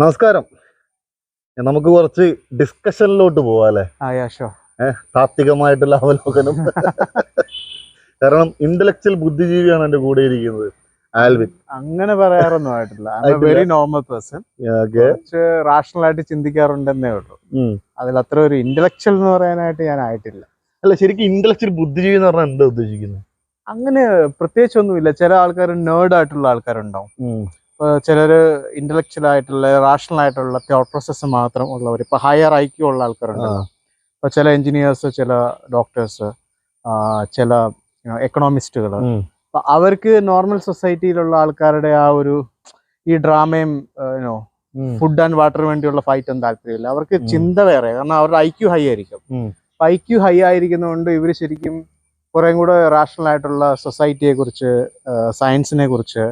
നമസ്കാരം. നമുക്ക് കുറച്ച് ഡിസ്കഷനിലോട്ട് പോവാം അല്ലേ? താത്വികമായിട്ടുള്ള അവലോകനം. കാരണം ഇന്റലക്ച്വൽ ബുദ്ധിജീവിയാണ് എന്റെ കൂടെ ഇരിക്കുന്നത്, ആൽവിൻ. അങ്ങനെ പറയാറൊന്നും ആയിട്ടില്ല. Very normal person. റാഷണൽ ആയിട്ട് ചിന്തിക്കാറുണ്ടെന്നേ ഉള്ളൂ. അതിൽ അത്ര ഒരു ഇന്റലക്ച്വൽ എന്ന് പറയാനായിട്ട് ഞാൻ ആയിട്ടില്ല. അല്ല, ശരിക്കും ഇന്റലക്ച്വൽ ബുദ്ധിജീവി എന്ന് പറഞ്ഞാൽ എന്താ ഉദ്ദേശിക്കുന്നത്? അങ്ങനെ പ്രത്യേകിച്ചൊന്നുമില്ല. ചില ആൾക്കാർ നേർഡ് ആയിട്ടുള്ള ആൾക്കാരുണ്ടാവും. ചിലര് ഇന്റലക്ച്വൽ ആയിട്ടുള്ള റാഷണൽ ആയിട്ടുള്ള തോട്ട് പ്രോസസ്സ് മാത്രം ഉള്ളവർ, ഇപ്പൊ ഹയർ ഐക്യു ഉള്ള ആൾക്കാരുണ്ടല്ലോ. ഇപ്പൊ ചില എഞ്ചിനീയേഴ്സ്, ചില ഡോക്ടേഴ്സ്, ചില എക്കണോമിസ്റ്റുകൾ, അവർക്ക് നോർമൽ സൊസൈറ്റിയിലുള്ള ആൾക്കാരുടെ ആ ഒരു ഈ ഡ്രാമയും ഫുഡ് ആൻഡ് വാട്ടറിന് വേണ്ടിയുള്ള ഫൈറ്റ് ഒന്നും താല്പര്യമില്ല. അവർക്ക് ചിന്ത വേറെ, കാരണം അവരുടെ ഐക്യു ഹൈ ആയിരിക്കും. ഐക്യു ഹൈ ആയിരിക്കുന്നതുകൊണ്ട് ഇവർ ശരിക്കും കുറേ കൂടെ റാഷണൽ ആയിട്ടുള്ള സൊസൈറ്റിയെ കുറിച്ച്, സയൻസിനെ കുറിച്ച്,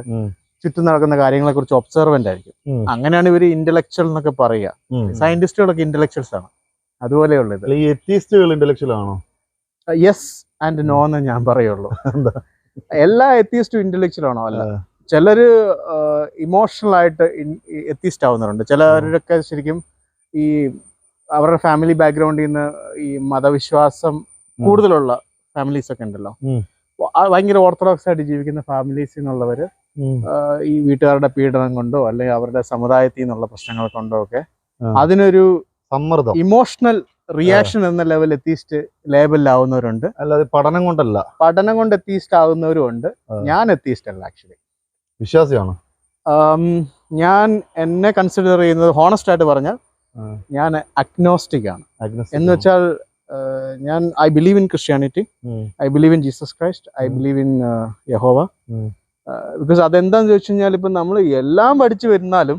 ചുറ്റും നടക്കുന്ന കാര്യങ്ങളെ കുറിച്ച് ഒബ്സർവന്റ് ആയിരിക്കും. അങ്ങനെയാണ് ഇവര് ഇന്റലക്ച്വൽ എന്നൊക്കെ പറയുക. സയന്റിസ്റ്റുകളൊക്കെ ഇന്റലക്ച്വൽസ് ആണ്. അതുപോലെയുള്ളത്. ഈ എത്തിയിസ്റ്റുകൾ ഇന്റലക്ച്വൽ ആണോ? യെസ് ആൻഡ് നോ എന്ന് ഞാൻ പറയുള്ളൂ. എല്ലാ എത്തിയിസ്റ്റും ഇന്റലക്ച്വൽ ആണോ? അല്ല. ചിലര് ഇമോഷണൽ ആയിട്ട് എത്തിയിസ്റ്റ് ആവുന്നവരുണ്ട്. ചിലരൊക്കെ ശരിക്കും ഈ അവരുടെ ഫാമിലി ബാക്ക്ഗ്രൗണ്ടിൽ നിന്ന് ഈ മതവിശ്വാസം കൂടുതലുള്ള ഫാമിലീസ് ഒക്കെ ഉണ്ടല്ലോ, ഭയങ്കര ഓർത്തഡോക്സ് ആയിട്ട് ജീവിക്കുന്ന ഫാമിലീസിൽ നിന്നുള്ളവര് ഈ വീട്ടുകാരുടെ പീഡനം കൊണ്ടോ അല്ലെങ്കിൽ അവരുടെ സമുദായത്തിൽ നിന്നുള്ള പ്രശ്നങ്ങൾ കൊണ്ടോ ഒക്കെ അതിനൊരു സമ്മർദ്ദം, ഇമോഷണൽ റിയാക്ഷൻ എന്ന ലെവൽ എത്തിയിസ്റ്റ് ലേബലിലാവുന്നവരുണ്ട്. അല്ലാതെ പഠനം കൊണ്ടല്ല. പഠനം കൊണ്ട് എത്തിയിസ്റ്റ് ആവുന്നവരും ഉണ്ട്. ഞാൻ എത്തിയിസ്റ്റ് അല്ല, ആക്ച്വലി വിശ്വാസിയാണ്. ഞാൻ എന്നെ കൺസിഡർ ചെയ്യുന്നത്, ഹോണസ്റ്റ് ആയിട്ട് പറഞ്ഞാൽ, ഞാൻ അഗ്നോസ്റ്റിക് ആണ്. എന്ന് വെച്ചാൽ ഞാൻ I believe in Christianity, I believe in Jesus Christ, I believe in യഹോവ. ബിക്കോസ് അതെന്താന്ന് ചോദിച്ചു കഴിഞ്ഞാൽ, ഇപ്പൊ നമ്മൾ എല്ലാം പഠിച്ചു വരുന്നാലും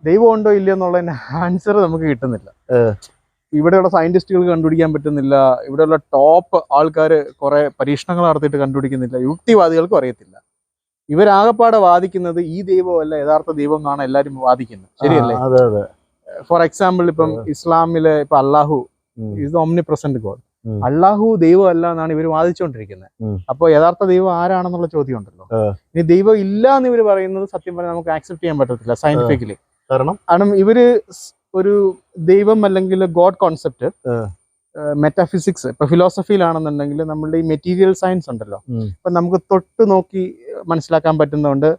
ദൈവം ഉണ്ടോ ഇല്ലയോ എന്നുള്ളതിന്റെ ആൻസർ നമുക്ക് കിട്ടുന്നില്ല. ഇവിടെയുള്ള സയന്റിസ്റ്റുകൾ കണ്ടുപിടിക്കാൻ പറ്റുന്നില്ല. ഇവിടെയുള്ള ടോപ്പ് ആൾക്കാർ കുറെ പരീക്ഷണങ്ങൾ നടത്തിയിട്ട് കണ്ടുപിടിക്കുന്നില്ല. യുക്തിവാദികൾക്കും അറിയത്തില്ല. ഇവരാകപ്പാടെ വാദിക്കുന്നത് ഈ ദൈവമല്ല യഥാർത്ഥ ദൈവം എന്നാണ് എല്ലാവരും വാദിക്കുന്നത്. ശരിയല്ലേ? ഫോർ എക്സാമ്പിൾ, ഇപ്പം ഇസ്ലാമിലെ ഇപ്പൊ Allah is the omnipresent god. Allah ദൈവം അല്ല എന്നാണ് ഇവർ വാദിച്ചുകൊണ്ടിരിക്കുന്നത്. അപ്പോൾ യഥാർത്ഥ ദൈവം ആരാണെന്നുള്ള ചോദ്യം ഉണ്ടല്ലോ. ഇനി ദൈവം ഇല്ല എന്ന് ഇവർ പറയുന്നത് സത്യം പറഞ്ഞാൽ നമുക്ക് ആക്സെപ്റ്റ് ചെയ്യാൻ പറ്റത്തില്ല സയന്റിഫിക്കലി. കാരണം ഇവര് ഒരു ദൈവം അല്ലെങ്കിൽ ഗോഡ് കോൺസെപ്റ്റ്, മെറ്റാഫിസിക്സ്, ഇപ്പൊ ഫിലോസഫിയിലാണെന്നുണ്ടെങ്കിൽ നമ്മളുടെ ഈ മെറ്റീരിയൽ സയൻസ് ഉണ്ടല്ലോ, ഇപ്പൊ നമുക്ക് തൊട്ട് നോക്കി മനസ്സിലാക്കാൻ പറ്റുന്നുണ്ട്,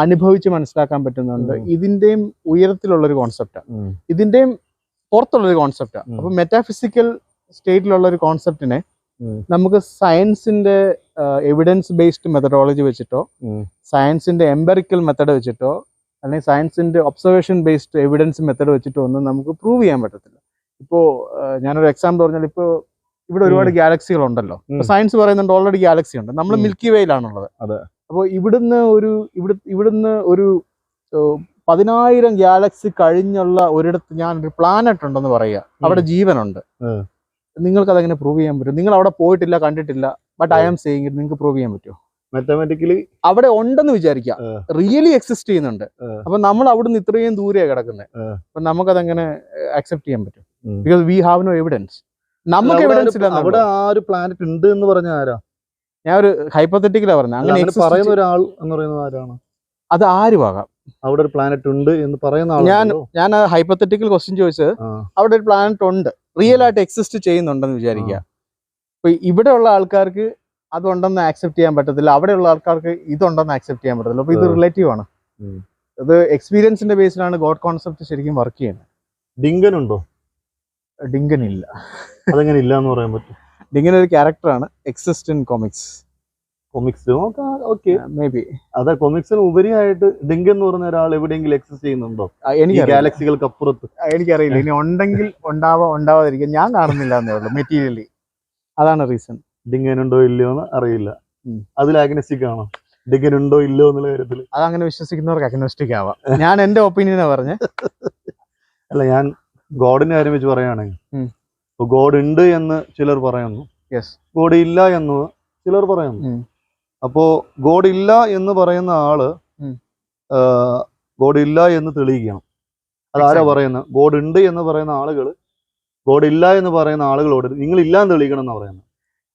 അനുഭവിച്ച് മനസ്സിലാക്കാൻ പറ്റുന്നുണ്ട്. ഇതിന്റെയും ഉയരത്തിലുള്ളൊരു കോൺസെപ്റ്റാണ്, ഇതിന്റെയും പുറത്തുള്ളൊരു കോൺസെപ്റ്റാണ്. അപ്പൊ മെറ്റാഫിസിക്കൽ സ്റ്റേറ്റിലുള്ള ഒരു കോൺസെപ്റ്റിനെ നമുക്ക് സയൻസിന്റെ എവിഡൻസ് ബേസ്ഡ് മെത്തഡോളജി വെച്ചിട്ടോ, സയൻസിന്റെ എംപെറിക്കൽ മെത്തഡ് വെച്ചിട്ടോ, അല്ലെങ്കിൽ സയൻസിന്റെ ഒബ്സർവേഷൻ ബേസ്ഡ് എവിഡൻസ് മെത്തഡ് വെച്ചിട്ടോ ഒന്നും നമുക്ക് പ്രൂവ് ചെയ്യാൻ പറ്റത്തില്ല. ഇപ്പോ ഞാനൊരു എക്സാമ്പിൾ പറഞ്ഞാൽ, ഇപ്പോ ഇവിടെ ഒരുപാട് ഗാലക്സികൾ ഉണ്ടല്ലോ. ഇപ്പൊ സയൻസ് പറയുന്നുണ്ട് ഓൾറെഡി ഗാലക്സി ഉണ്ട്, നമ്മൾ മിൽക്കി വേയിലാണുള്ളത്. അപ്പോൾ ഇവിടുന്ന് ഒരു 10,000 ഗാലക്സി കഴിഞ്ഞുള്ള ഒരിടത്ത് ഞാനൊരു പ്ലാനറ്റ് ഉണ്ടെന്ന് പറയുക, അവിടെ ജീവനുണ്ട്. നിങ്ങൾക്ക് അതെങ്ങനെ പ്രൂവ് ചെയ്യാൻ പറ്റും? നിങ്ങൾ അവിടെ പോയിട്ടില്ല, കണ്ടിട്ടില്ല. But I am saying it. നിങ്ങൾക്ക് പ്രൂവ് ചെയ്യാൻ പറ്റുമോ? മാത്തമാറ്റിക്കലി അവിടെ ഉണ്ടെന്ന് വിചാരിക്കാം, റിയലി എക്സിസ്റ്റ് ചെയ്യുന്നുണ്ട്. അപ്പൊ നമ്മൾ അവിടുന്ന് ഇത്രയും ദൂരെയാണ് കിടക്കുന്നത്. അപ്പൊ നമുക്കതെങ്ങനെ അക്സെപ്റ്റ് ചെയ്യാൻ പറ്റും? Because we have no evidence. നമുക്ക് എവിഡൻസ് ഇല്ല. അവിടെ ആ ഒരു പ്ലാനറ്റ് ഉണ്ട് എന്ന് പറഞ്ഞ ആരാ? ഞാൻ ഒരു ഹൈപ്പോത്തറ്റിക്കലാ പറഞ്ഞത്. അങ്ങനെ പറയുന്ന ഒരാൾ എന്ന് പറയുന്നത് ആരാണ്? അത് ആരുമാകാം. അവിടെ ഒരു പ്ലാനറ്റ് ഉണ്ട് എന്ന് പറയുന്ന ഞാൻ ഹൈപ്പോത്തറ്റിക്കൽ ക്വസ്റ്റ്യൻ ചോദിച്ചത്, അവിടെ ഒരു പ്ലാനറ്റ് ഉണ്ട്, റിയൽ ആയിട്ട് എക്സിസ്റ്റ് ചെയ്യുന്നുണ്ടെന്ന് വിചാരിക്കുക. ഇപ്പൊ ഇവിടെ ഉള്ള ആൾക്കാർക്ക് അതുണ്ടെന്ന് ആക്സെപ്റ്റ് ചെയ്യാൻ പറ്റത്തില്ല, അവിടെയുള്ള ആൾക്കാർക്ക് ഇതുണ്ടെന്ന് ആക്സെപ്റ്റ് ചെയ്യാൻ പറ്റത്തില്ല. അപ്പൊ ഇത് റിലേറ്റീവ് ആണ്. ഇത് എക്സ്പീരിയൻസിന്റെ ബേസിലാണ് ഗോഡ് കോൺസെപ്റ്റ് ശരിക്കും വർക്ക് ചെയ്യുന്നത്. ഡിങ്കൻ ഉണ്ടോ? ഡിങ്കൻ ഇല്ല. അതെങ്ങനെ ഇല്ല എന്ന് പറയാൻ പറ്റും? ഡിങ്കൻ ഒരു ക്യാരക്ടറാണ്, exist in comics. May be അതെ. കൊമിക്സിന് ഉപരിയായിട്ട് ഡിങ്കൻ എന്ന് പറഞ്ഞ ഒരാൾ എവിടെയെങ്കിലും എക്സിസ്റ്റ് ചെയ്യുന്നുണ്ടോ? എനിക്ക് ഗാലക്സികൾക്ക് അപ്പുറത്ത് എനിക്കറിയില്ല. ഇനി ഉണ്ടെങ്കിൽ ഉണ്ടാവാതിരിക്കും. ഞാൻ കാണുന്നില്ല എന്നേ ഉള്ളൂ മെറ്റീരിയലി. അതാണ് റീസൺ. ഡിങ്കൻ ഉണ്ടോ ഇല്ലയോ എന്ന് അറിയില്ല. അതിൽ അഗ്നസ്റ്റിക് ആണോ? ഡിങ്കൻ ഉണ്ടോ ഇല്ലയോ എന്നുള്ള കാര്യത്തിൽ അതങ്ങനെ വിശ്വസിക്കുന്നവർക്ക് അഗ്നോസ്റ്റിക് ആവാം. ഞാൻ എന്റെ ഒപ്പീനിയനാ പറഞ്ഞേ. അല്ല, ഞാൻ ഗോഡിന്റെ കാര്യം വെച്ച് പറയുകയാണെങ്കിൽ, ഗോഡ് ഉണ്ട് എന്ന് ചിലർ പറയുന്നു, ഗോഡ് ഇല്ല എന്ന് ചിലർ പറയുന്നു. അപ്പോ ഗോഡ് ഇല്ല എന്ന് പറയുന്ന ആള് ഗോഡ് ഇല്ല എന്ന് തെളിയിക്കണം. അതാരാ പറയുന്നത്? ഗോഡ് ഉണ്ട് എന്ന് പറയുന്ന ആളുകൾ ഗോഡ് ഇല്ല എന്ന് പറയുന്ന ആളുകളോട് നിങ്ങൾ ഇല്ലാന്ന് തെളിയിക്കണം എന്നാ പറയുന്നത്.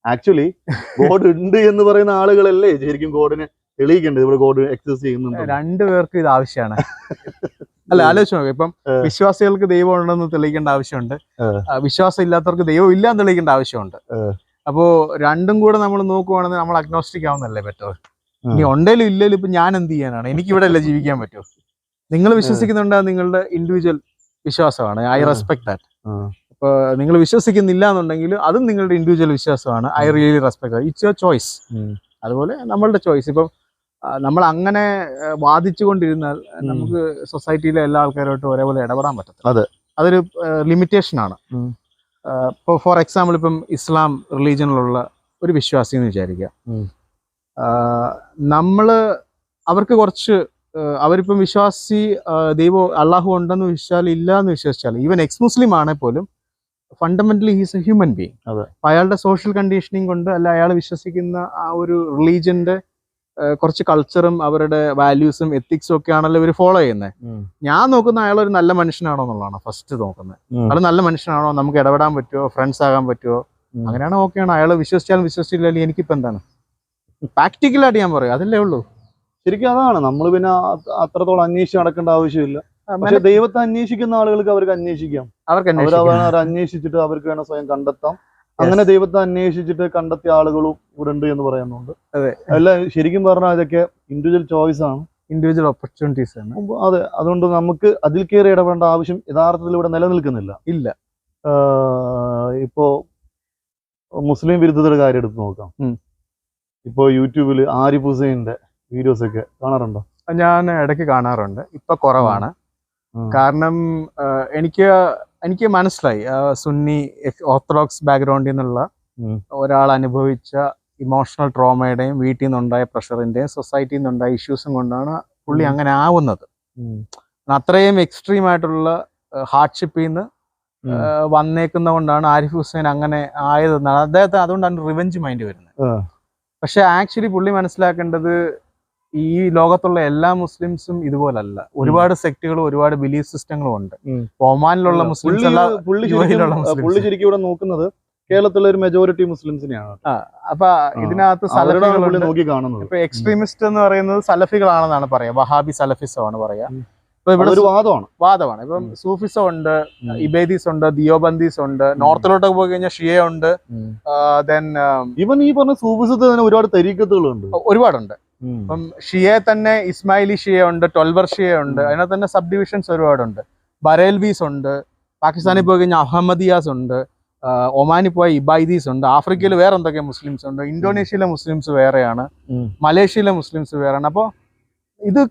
ആക്ച്വലി ഗോഡ് ഉണ്ട് എന്ന് പറയുന്ന ആളുകളല്ലേ ശരിക്കും ഗോഡിനെ തെളിയിക്കേണ്ടത്. ഇവിടെ ഗോഡ് എക്സിസ്റ്റ് ചെയ്യുന്നുണ്ട്. രണ്ടുപേർക്കും ഇത് ആവശ്യമാണ്. അല്ല ആലോചിച്ച് നോക്കാം. ഇപ്പം വിശ്വാസികൾക്ക് ദൈവം ഉണ്ടെന്ന് തെളിയിക്കേണ്ട ആവശ്യമുണ്ട്, വിശ്വാസം ഇല്ലാത്തവർക്ക് ദൈവം ഇല്ല എന്ന് തെളിയിക്കേണ്ട ആവശ്യമുണ്ട്. അപ്പോ രണ്ടും കൂടെ നമ്മൾ നോക്കുവാണെങ്കിൽ നമ്മൾ അഗ്നോസ്റ്റിക് ആവുന്നല്ലേ ബെറ്റർ. ഇനി ഉണ്ടേലും ഇല്ലേലും ഇപ്പൊ ഞാൻ എന്ത് ചെയ്യാനാണ്? എനിക്ക് ഇവിടെ അല്ലേ ജീവിക്കാൻ പറ്റൂ. നിങ്ങൾ വിശ്വസിക്കുന്നുണ്ട്, നിങ്ങളുടെ ഇൻഡിവിജ്വൽ വിശ്വാസമാണ്. I respect that. ഇപ്പൊ നിങ്ങൾ വിശ്വസിക്കുന്നില്ല എന്നുണ്ടെങ്കിൽ അതും നിങ്ങളുടെ ഇൻഡിവിജ്വൽ വിശ്വാസമാണ്. I really respect that. It's your choice. അതുപോലെ നമ്മളുടെ ചോയ്സ്. ഇപ്പം നമ്മൾ അങ്ങനെ വാദിച്ചുകൊണ്ടിരുന്നാൽ നമുക്ക് സൊസൈറ്റിയിലെ എല്ലാ ആൾക്കാരുമായിട്ടും ഒരേപോലെ ഇടപെടാൻ പറ്റത്തില്ല. അതൊരു ലിമിറ്റേഷൻ ആണ്. ഇപ്പോൾ ഫോർ എക്സാമ്പിൾ ഇപ്പം ഇസ്ലാം റിലീജിയനിലുള്ള ഒരു വിശ്വാസി എന്ന് വിചാരിക്കുക. അവർക്ക് കുറച്ച് അവരിപ്പം വിശ്വാസി ദൈവം അള്ളാഹു ഉണ്ടെന്ന് വിശ്വസിച്ചാൽ ഇല്ല എന്ന് വിശ്വസിച്ചാൽ, ഈവൻ എക്സ് മുസ്ലിം ആണെങ്കിൽ പോലും fundamentally he's A human being. അയാളുടെ സോഷ്യൽ കണ്ടീഷനിങ് കൊണ്ട് അല്ല അയാൾ വിശ്വസിക്കുന്ന ആ ഒരു റിലീജിയന്റെ കുറച്ച് കൾച്ചറും അവരുടെ വാല്യൂസും എത്തിക്സും ഒക്കെ ആണല്ലോ ഇവർ ഫോളോ ചെയ്യുന്നത്. ഞാൻ നോക്കുന്ന അയാൾ ഒരു നല്ല മനുഷ്യനാണോ എന്നുള്ളതാണ് ഫസ്റ്റ് നോക്കുന്നത്. അയാൾ നല്ല മനുഷ്യനാണോ, നമുക്ക് ഇടപെടാൻ പറ്റുമോ, ഫ്രണ്ട്സ് ആകാൻ പറ്റുമോ, അങ്ങനെയാണോ ഓക്കെയാണ്. അയാൾ വിശ്വസിച്ചാലും വിശ്വസിച്ചില്ലെങ്കിൽ എനിക്കിപ്പോൾ എന്താണ്, പ്രാക്ടിക്കലായിട്ട് ഞാൻ പറയും അതല്ലേ ഉള്ളൂ. ശരിക്കും അതാണ് നമ്മൾ പിന്നെ അത്രത്തോളം അന്വേഷിച്ച് നടക്കേണ്ട ആവശ്യമില്ല. പക്ഷെ ദൈവത്തെ അന്വേഷിക്കുന്ന ആളുകൾക്ക് അവർക്ക് അന്വേഷിക്കാം. അവർ അന്വേഷിച്ചിട്ട് അവർക്ക് വേണം സ്വയം കണ്ടെത്താം. അങ്ങനെ ദൈവത്തെ അന്വേഷിച്ചിട്ട് കണ്ടെത്തിയ ആളുകളും ഇവിടെ ഉണ്ട് എന്ന് പറയുന്നുണ്ട്. അല്ല ശരിക്കും പറഞ്ഞാൽ ഇതൊക്കെ ഇൻഡിവിജ്വൽ ചോയ്സ് ആണ്, ഇൻഡിവിജ്വൽ ഓപ്പർച്യൂണിറ്റീസ് ആണ്. അതെ, അതുകൊണ്ട് നമുക്ക് അതിൽ കയറി ഇടപെടേണ്ട ആവശ്യം യഥാർത്ഥത്തിൽ ഇവിടെ നിലനിൽക്കുന്നില്ല. ഇപ്പോ മുസ്ലിം വിരുദ്ധതയുടെ കാര്യം എടുത്ത് നോക്കാം. ഇപ്പോ യൂട്യൂബിൽ ആരിഫ് ഹുസൈന്റെ വീഡിയോസ് ഒക്കെ കാണാറുണ്ടോ? ഞാൻ ഇടയ്ക്ക് കാണാറുണ്ട്, ഇപ്പൊ കുറവാണ്. കാരണം എനിക്ക് മനസ്സിലായി സുന്നി ഓർത്തഡോക്സ് ബാക്ക്ഗ്രൗണ്ടിൽ നിന്നുള്ള ഒരാൾ അനുഭവിച്ച ഇമോഷണൽ ട്രോമയുടെയും വീട്ടിൽ നിന്നുണ്ടായ പ്രഷറിന്റെയും സൊസൈറ്റിയിൽ നിന്നുണ്ടായ ഇഷ്യൂസും കൊണ്ടാണ് പുള്ളി അങ്ങനെ ആവുന്നത്. അത്രയും എക്സ്ട്രീം ആയിട്ടുള്ള ഹാർഡ്ഷിപ്പിൽ നിന്ന് വന്നേക്കുന്ന കൊണ്ടാണ് ആരിഫ് ഹുസൈൻ അങ്ങനെ ആയതെന്നാണ് അദ്ദേഹത്തെ. അതുകൊണ്ടാണ് റിവെഞ്ച് മൈൻഡ് വരുന്നത്. പക്ഷെ ആക്ച്വലി പുള്ളി മനസ്സിലാക്കേണ്ടത് ഈ ലോകത്തുള്ള എല്ലാ മുസ്ലിംസും ഇതുപോലല്ല. ഒരുപാട് സെക്റ്റുകളും ഒരുപാട് ബിലീഫ് സിസ്റ്റങ്ങളും ഉണ്ട്. ഒമാനിലുള്ള മുസ്ലിംസ് പുള്ളി ശരിക്കും ഇവിടെ നോക്കുന്നത് കേരളത്തിലെ ഒരു മെജോറിറ്റി മുസ്ലിംസിനെയാണ്. അപ്പൊ ഇതിനകത്ത് നോക്കി കാണുന്നത്. ഇപ്പൊ എക്സ്ട്രീമിസ്റ്റ് എന്ന് പറയുന്നത് സലഫികളാണെന്നാണ് പറയാ, വഹാബി സലഫിസം ആണ് പറയാ. ഇപ്പൊ ഇവിടെ ഒരു വാദമാണ്. ഇപ്പം സൂഫിസം ഉണ്ട്, ഇബേദീസ് ഉണ്ട്, ദിയോബന്ദീസ് ഉണ്ട്, നോർത്തിലോട്ടൊക്കെ പോയി കഴിഞ്ഞാൽ ഷിയ ഉണ്ട്. ദെൻ ഈവൻ ഈ പറഞ്ഞ സൂഫിസത്തിൽ തന്നെ ഒരുപാട് തരീക്കത്തുകളുണ്ട്, ഒരുപാടുണ്ട്. ഇപ്പം ഷിയ തന്നെ ഇസ്മായിലി ഷിയ ഉണ്ട്, ട്വൽവർ ഷിയ ഉണ്ട്. അതിനകത്ത് തന്നെ സബ് ഡിവിഷൻസ് ഒരുപാടുണ്ട്. ബറേൽവീസ് ഉണ്ട്, പാകിസ്ഥാനിൽ പോയി കഴിഞ്ഞാൽ അഹമ്മദിയാസ് ഉണ്ട്, ഒമാനിൽ പോയ ഇബൈദീസ് ഉണ്ട്, ആഫ്രിക്കയിൽ വേറെ എന്തൊക്കെ മുസ്ലിംസ് ഉണ്ട്, ഇന്തോനേഷ്യയിലെ മുസ്ലിംസ് വേറെയാണ്, മലേഷ്യയിലെ മുസ്ലിംസ് വേറെയാണ്. അപ്പോൾ ഇത്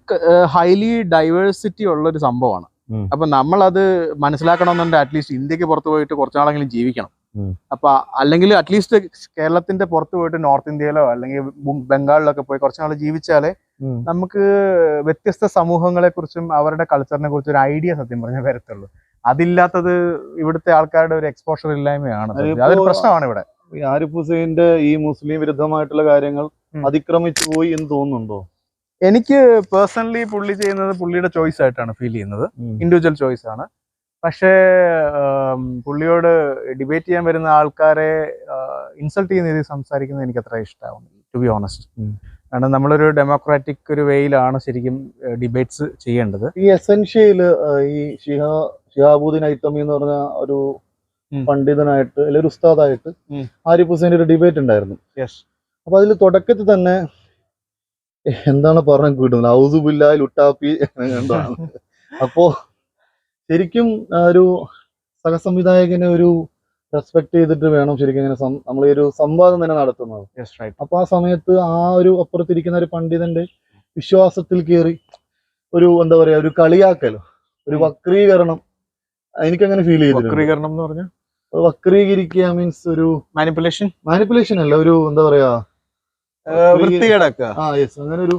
ഹൈലി ഡൈവേഴ്സിറ്റി ഉള്ളൊരു സംഭവമാണ്. അപ്പൊ നമ്മളത് മനസ്സിലാക്കണമെന്നുണ്ടെങ്കിൽ അറ്റ്ലീസ്റ്റ് ഇന്ത്യക്ക് പുറത്ത് പോയിട്ട് കുറച്ചാളെങ്കിലും ജീവിക്കണം. അപ്പൊ അല്ലെങ്കിൽ അറ്റ്ലീസ്റ്റ് കേരളത്തിന്റെ പുറത്ത് പോയിട്ട് നോർത്ത് ഇന്ത്യയിലോ അല്ലെങ്കിൽ ബംഗാളിലൊക്കെ പോയി കുറച്ചുനാൾ ജീവിച്ചാലേ നമുക്ക് വ്യത്യസ്ത സമൂഹങ്ങളെ കുറിച്ചും അവരുടെ കൾച്ചറിനെ കുറിച്ചും ഒരു ഐഡിയ സത്യം പറഞ്ഞാൽ വരത്തുള്ളൂ. അതില്ലാത്തത് ഇവിടുത്തെ ആൾക്കാരുടെ ഒരു എക്സ്പോഷർ ഇല്ലായ്മയാണ്. അതൊരു പ്രശ്നമാണ് ഇവിടെ. ആരിഫ് ഹുസൈന്റെ ഈ മുസ്ലിം വിരുദ്ധമായിട്ടുള്ള കാര്യങ്ങൾ അതിക്രമിച്ചു പോയി എന്ന് തോന്നുന്നുണ്ടോ? എനിക്ക് പേഴ്സണലി പുള്ളി ചെയ്യുന്നത് പുള്ളിയുടെ ചോയ്സ് ആയിട്ടാണ് ഫീൽ ചെയ്യുന്നത്, ഇൻഡിവിജ്വൽ ചോയ്സ് ആണ്. പക്ഷേ പുള്ളിയോട് ഡിബേറ്റ് ചെയ്യാൻ വരുന്ന ആൾക്കാരെ ഇൻസൾട്ട് ചെയ്യുന്ന രീതിയിൽ സംസാരിക്കുന്നത് എനിക്ക് അത്ര ഇഷ്ടമാവുന്നില്ല, ടു ബി ഓണസ്റ്റ്. കാരണം നമ്മളൊരു ഡെമോക്രാറ്റിക് ഒരു വേയിലാണ് ശരിക്കും ഡിബേറ്റ്സ് ചെയ്യേണ്ടത്. ഈ എസെൻഷ്യയില് ഈ ഷിഹാബുദ്ദീൻ ഐത്തമി എന്ന് പറഞ്ഞ ഒരു പണ്ഡിതനായിട്ട് അല്ലെങ്കിൽ ഒരു ഉസ്താദായിട്ട് ആരിഫ് ഹുസൈൻ്റെ ഒരു ഡിബേറ്റ് ഉണ്ടായിരുന്നു. അപ്പൊ അതിൽ തുടക്കത്തിൽ തന്നെ എന്താണ് പറഞ്ഞു കിട്ടുന്നത്, ഔസുബില്ലാഹി ലുട്ടാപ്പി എന്താണ്. അപ്പോ ശരിക്കും ഒരു സഹസംവിധായകനെ ഒരു റെസ്പെക്ട് ചെയ്തിട്ട് വേണം ശരിക്കും ഇങ്ങനെ നമ്മൾ ഈ ഒരു സംവാദം തന്നെ നടത്തുന്നത്. അപ്പൊ ആ സമയത്ത് ആ ഒരു അപ്പുറത്തിരിക്കുന്ന ഒരു പണ്ഡിതന്റെ വിശ്വാസത്തിൽ കയറി ഒരു എന്താ പറയാ ഒരു കളിയാക്കലോ ഒരു വക്രീകരണം എനിക്കങ്ങനെ ഫീൽ ചെയ്തു. വക്രീകരണം എന്ന് പറഞ്ഞാൽ വക്രീകരിക്കുക മീൻസ് ഒരു മാനിപ്പുലേഷൻ അല്ല, ഒരു എന്താ പറയാ അങ്ങനെ ഒരു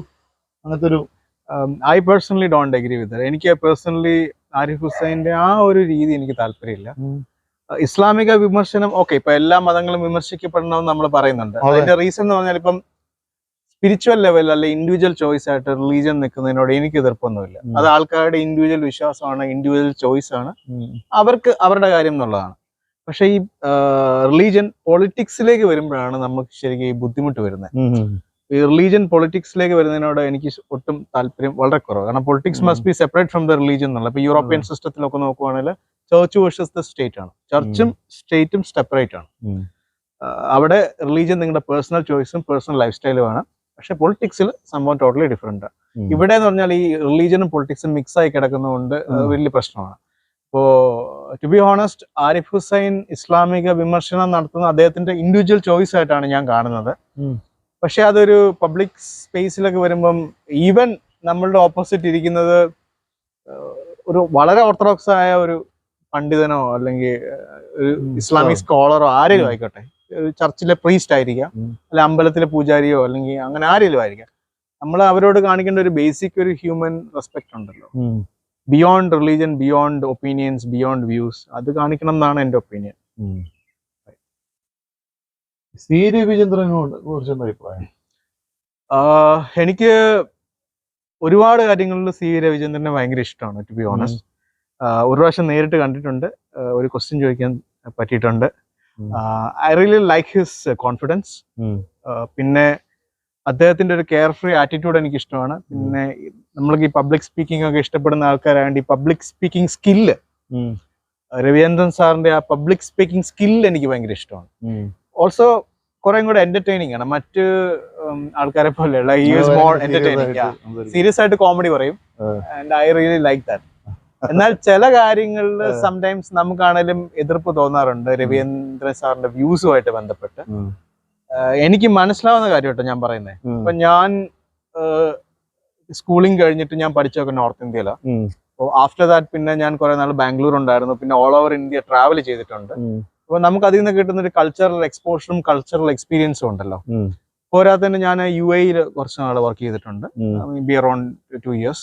അങ്ങനത്തെ ഒരു I personally don't agree with. എനിക്ക് പേഴ്സണലി ആരിഫ് ഹുസൈന്റെ ആ ഒരു രീതി എനിക്ക് താല്പര്യമില്ല. ഇസ്ലാമിക വിമർശനം ഓക്കെ, ഇപ്പൊ എല്ലാ മതങ്ങളും വിമർശിക്കപ്പെടണമെന്ന് നമ്മൾ പറയുന്നുണ്ട്. അതിന്റെ റീസൺ എന്ന് പറഞ്ഞാൽ ഇപ്പം സ്പിരിച്വൽ ലെവൽ അല്ലെ ഇൻഡിവിജ്വൽ ചോയ്സ് ആയിട്ട് റിലീജിയൻ നിൽക്കുന്നതിനോട് എനിക്ക് എതിർപ്പൊന്നുമില്ല. അത് ആൾക്കാരുടെ ഇൻഡിവിജ്വൽ വിശ്വാസമാണ്, ഇൻഡിവിജ്വൽ ചോയ്സ് ആണ്, അവർക്ക് അവരുടെ കാര്യം എന്നുള്ളതാണ്. പക്ഷെ ഈ റിലീജിയൻ പൊളിറ്റിക്സിലേക്ക് വരുമ്പോഴാണ് നമുക്ക് ശരിക്കും ഈ ബുദ്ധിമുട്ട് വരുന്നത്. ഈ റിലീജിയൻ പൊളിറ്റിക്സിലേക്ക് വരുന്നതിനോട് എനിക്ക് ഒട്ടും താല്പര്യം വളരെ കുറവ്. കാരണം politics must be separate from the religion എന്നുള്ള. ഇപ്പൊ യൂറോപ്യൻ സിസ്റ്റത്തിലൊക്കെ നോക്കുവാണെങ്കിൽ ചർച്ച് വേഴ്സസ് ദ സ്റ്റേറ്റ് ആണ്. ചർച്ചും സ്റ്റേറ്റും സെപ്പറേറ്റ് ആണ്. അവിടെ റിലീജിയൻ നിങ്ങളുടെ പേഴ്സണൽ ചോയ്സും പേഴ്സണൽ ലൈഫ് സ്റ്റൈലും ആണ്. പക്ഷെ പൊളിറ്റിക്സിൽ സംഭവം ടോട്ടലി ഡിഫറെന്റ് ആണ്. ഇവിടെ എന്ന് പറഞ്ഞാൽ ഈ റിലീജിയനും പൊളിറ്റിക്സും മിക്സ് ആയി കിടക്കുന്നതുകൊണ്ട് വലിയ പ്രശ്നമാണ്. ഇപ്പോ to be honest, Arif Hussain ഇസ്ലാമിക വിമർശനം നടത്തുന്ന അദ്ദേഹത്തിന്റെ ഇൻഡിവിജ്വൽ ചോയ്സ് ആയിട്ടാണ് ഞാൻ കാണുന്നത്. പക്ഷെ അതൊരു പബ്ലിക് സ്പേസിലൊക്കെ വരുമ്പം ഈവൻ നമ്മളുടെ ഓപ്പോസിറ്റ് ഇരിക്കുന്നത് ഒരു വളരെ ഓർത്തഡോക്സ് ആയ ഒരു പണ്ഡിതനോ അല്ലെങ്കിൽ ഒരു ഇസ്ലാമിക് സ്കോളറോ ആരെങ്കിലും ആയിക്കോട്ടെ, ചർച്ചിലെ പ്രീസ്റ്റ് ആയിരിക്കാം, അല്ലെ അമ്പലത്തിലെ പൂജാരിയോ അല്ലെങ്കിൽ അങ്ങനെ ആരെങ്കിലും ആയിരിക്കാം, നമ്മൾ അവരോട് കാണിക്കേണ്ട ഒരു ബേസിക് ഒരു ഹ്യൂമൻ റെസ്പെക്ട് ഉണ്ടല്ലോ. Beyond religion, beyond opinions, beyond views, അത് കാണിക്കണം എന്നാണ് എൻ്റെ ഒപ്പീനിയൻ. സി രവിചന്ദ്രനെ കുറിച്ച് എന്താ അഭിപ്രായം? എനിക്ക് ഒരുപാട് കാര്യങ്ങളിൽ സി രവിചന്ദ്രനെ ഭയങ്കര ഇഷ്ടമാണ്, ടു ബി ഓണസ്റ്റ്. ഒരു പ്രാവശ്യം നേരിട്ട് കണ്ടിട്ടുണ്ട്, ഒരു ക്വസ്റ്റ്യൻ ചോദിക്കാൻ പറ്റിയിട്ടുണ്ട്. I really like his confidence. പിന്നെ അദ്ദേഹത്തിന്റെ ഒരു കെയർ ഫ്രീ ആറ്റിറ്റ്യൂഡ് എനിക്ക് ഇഷ്ടമാണ്. പിന്നെ നമ്മൾക്ക് ഈ പബ്ലിക് സ്പീക്കിംഗ് ഒക്കെ ഇഷ്ടപ്പെടുന്ന ആൾക്കാരായതുകൊണ്ട് ഈ പബ്ലിക് സ്പീക്കിംഗ് സ്കില്ല്, രവിചന്ദ്രൻ സാറിന്റെ ആ പബ്ലിക് സ്പീക്കിംഗ് സ്കില്ല് എനിക്ക് ഭയങ്കര ഇഷ്ടമാണ്. ഓൾസോ കുറെ കൂടെ എന്റർടൈനിങ് ആണ്, മറ്റ് ആൾക്കാരെ പോലെയുള്ള. He is more entertaining. Serious ആയിട്ട് കോമഡി പറയും, and I really like that. എന്നാൽ ചില കാര്യങ്ങളിൽ സംടൈംസ് നമുക്കാണേലും എതിർപ്പ് തോന്നാറുണ്ട് രവീന്ദ്രൻ സാറിന്റെ വ്യൂസുമായിട്ട് ബന്ധപ്പെട്ട്. എനിക്ക് മനസ്സിലാവുന്ന കാര്യമായിട്ട് ഞാൻ പറയുന്നത്. ഇപ്പൊ ഞാൻ സ്കൂളിംഗ് കഴിഞ്ഞിട്ട് ഞാൻ പഠിച്ചൊക്കെ നോർത്ത് ഇന്ത്യയിലാണ്. അപ്പോൾ ആഫ്റ്റർ ദാറ്റ് പിന്നെ ഞാൻ കുറെ നാൾ ബാംഗ്ലൂർ ഉണ്ടായിരുന്നു. പിന്നെ ഓൾ ഓവർ ഇന്ത്യ ട്രാവൽ ചെയ്തിട്ടുണ്ട്. അപ്പൊ നമുക്ക് അതിൽ നിന്ന് കിട്ടുന്ന ഒരു കൾച്ചറൽ എക്സ്പോഷറും കൾച്ചറൽ എക്സ്പീരിയൻസും ഉണ്ടല്ലോ. പോരാതെ തന്നെ ഞാൻ UAE കുറച്ച് നാൾ വർക്ക് ചെയ്തിട്ടുണ്ട്, ബി അറൌണ്ട് 2 years.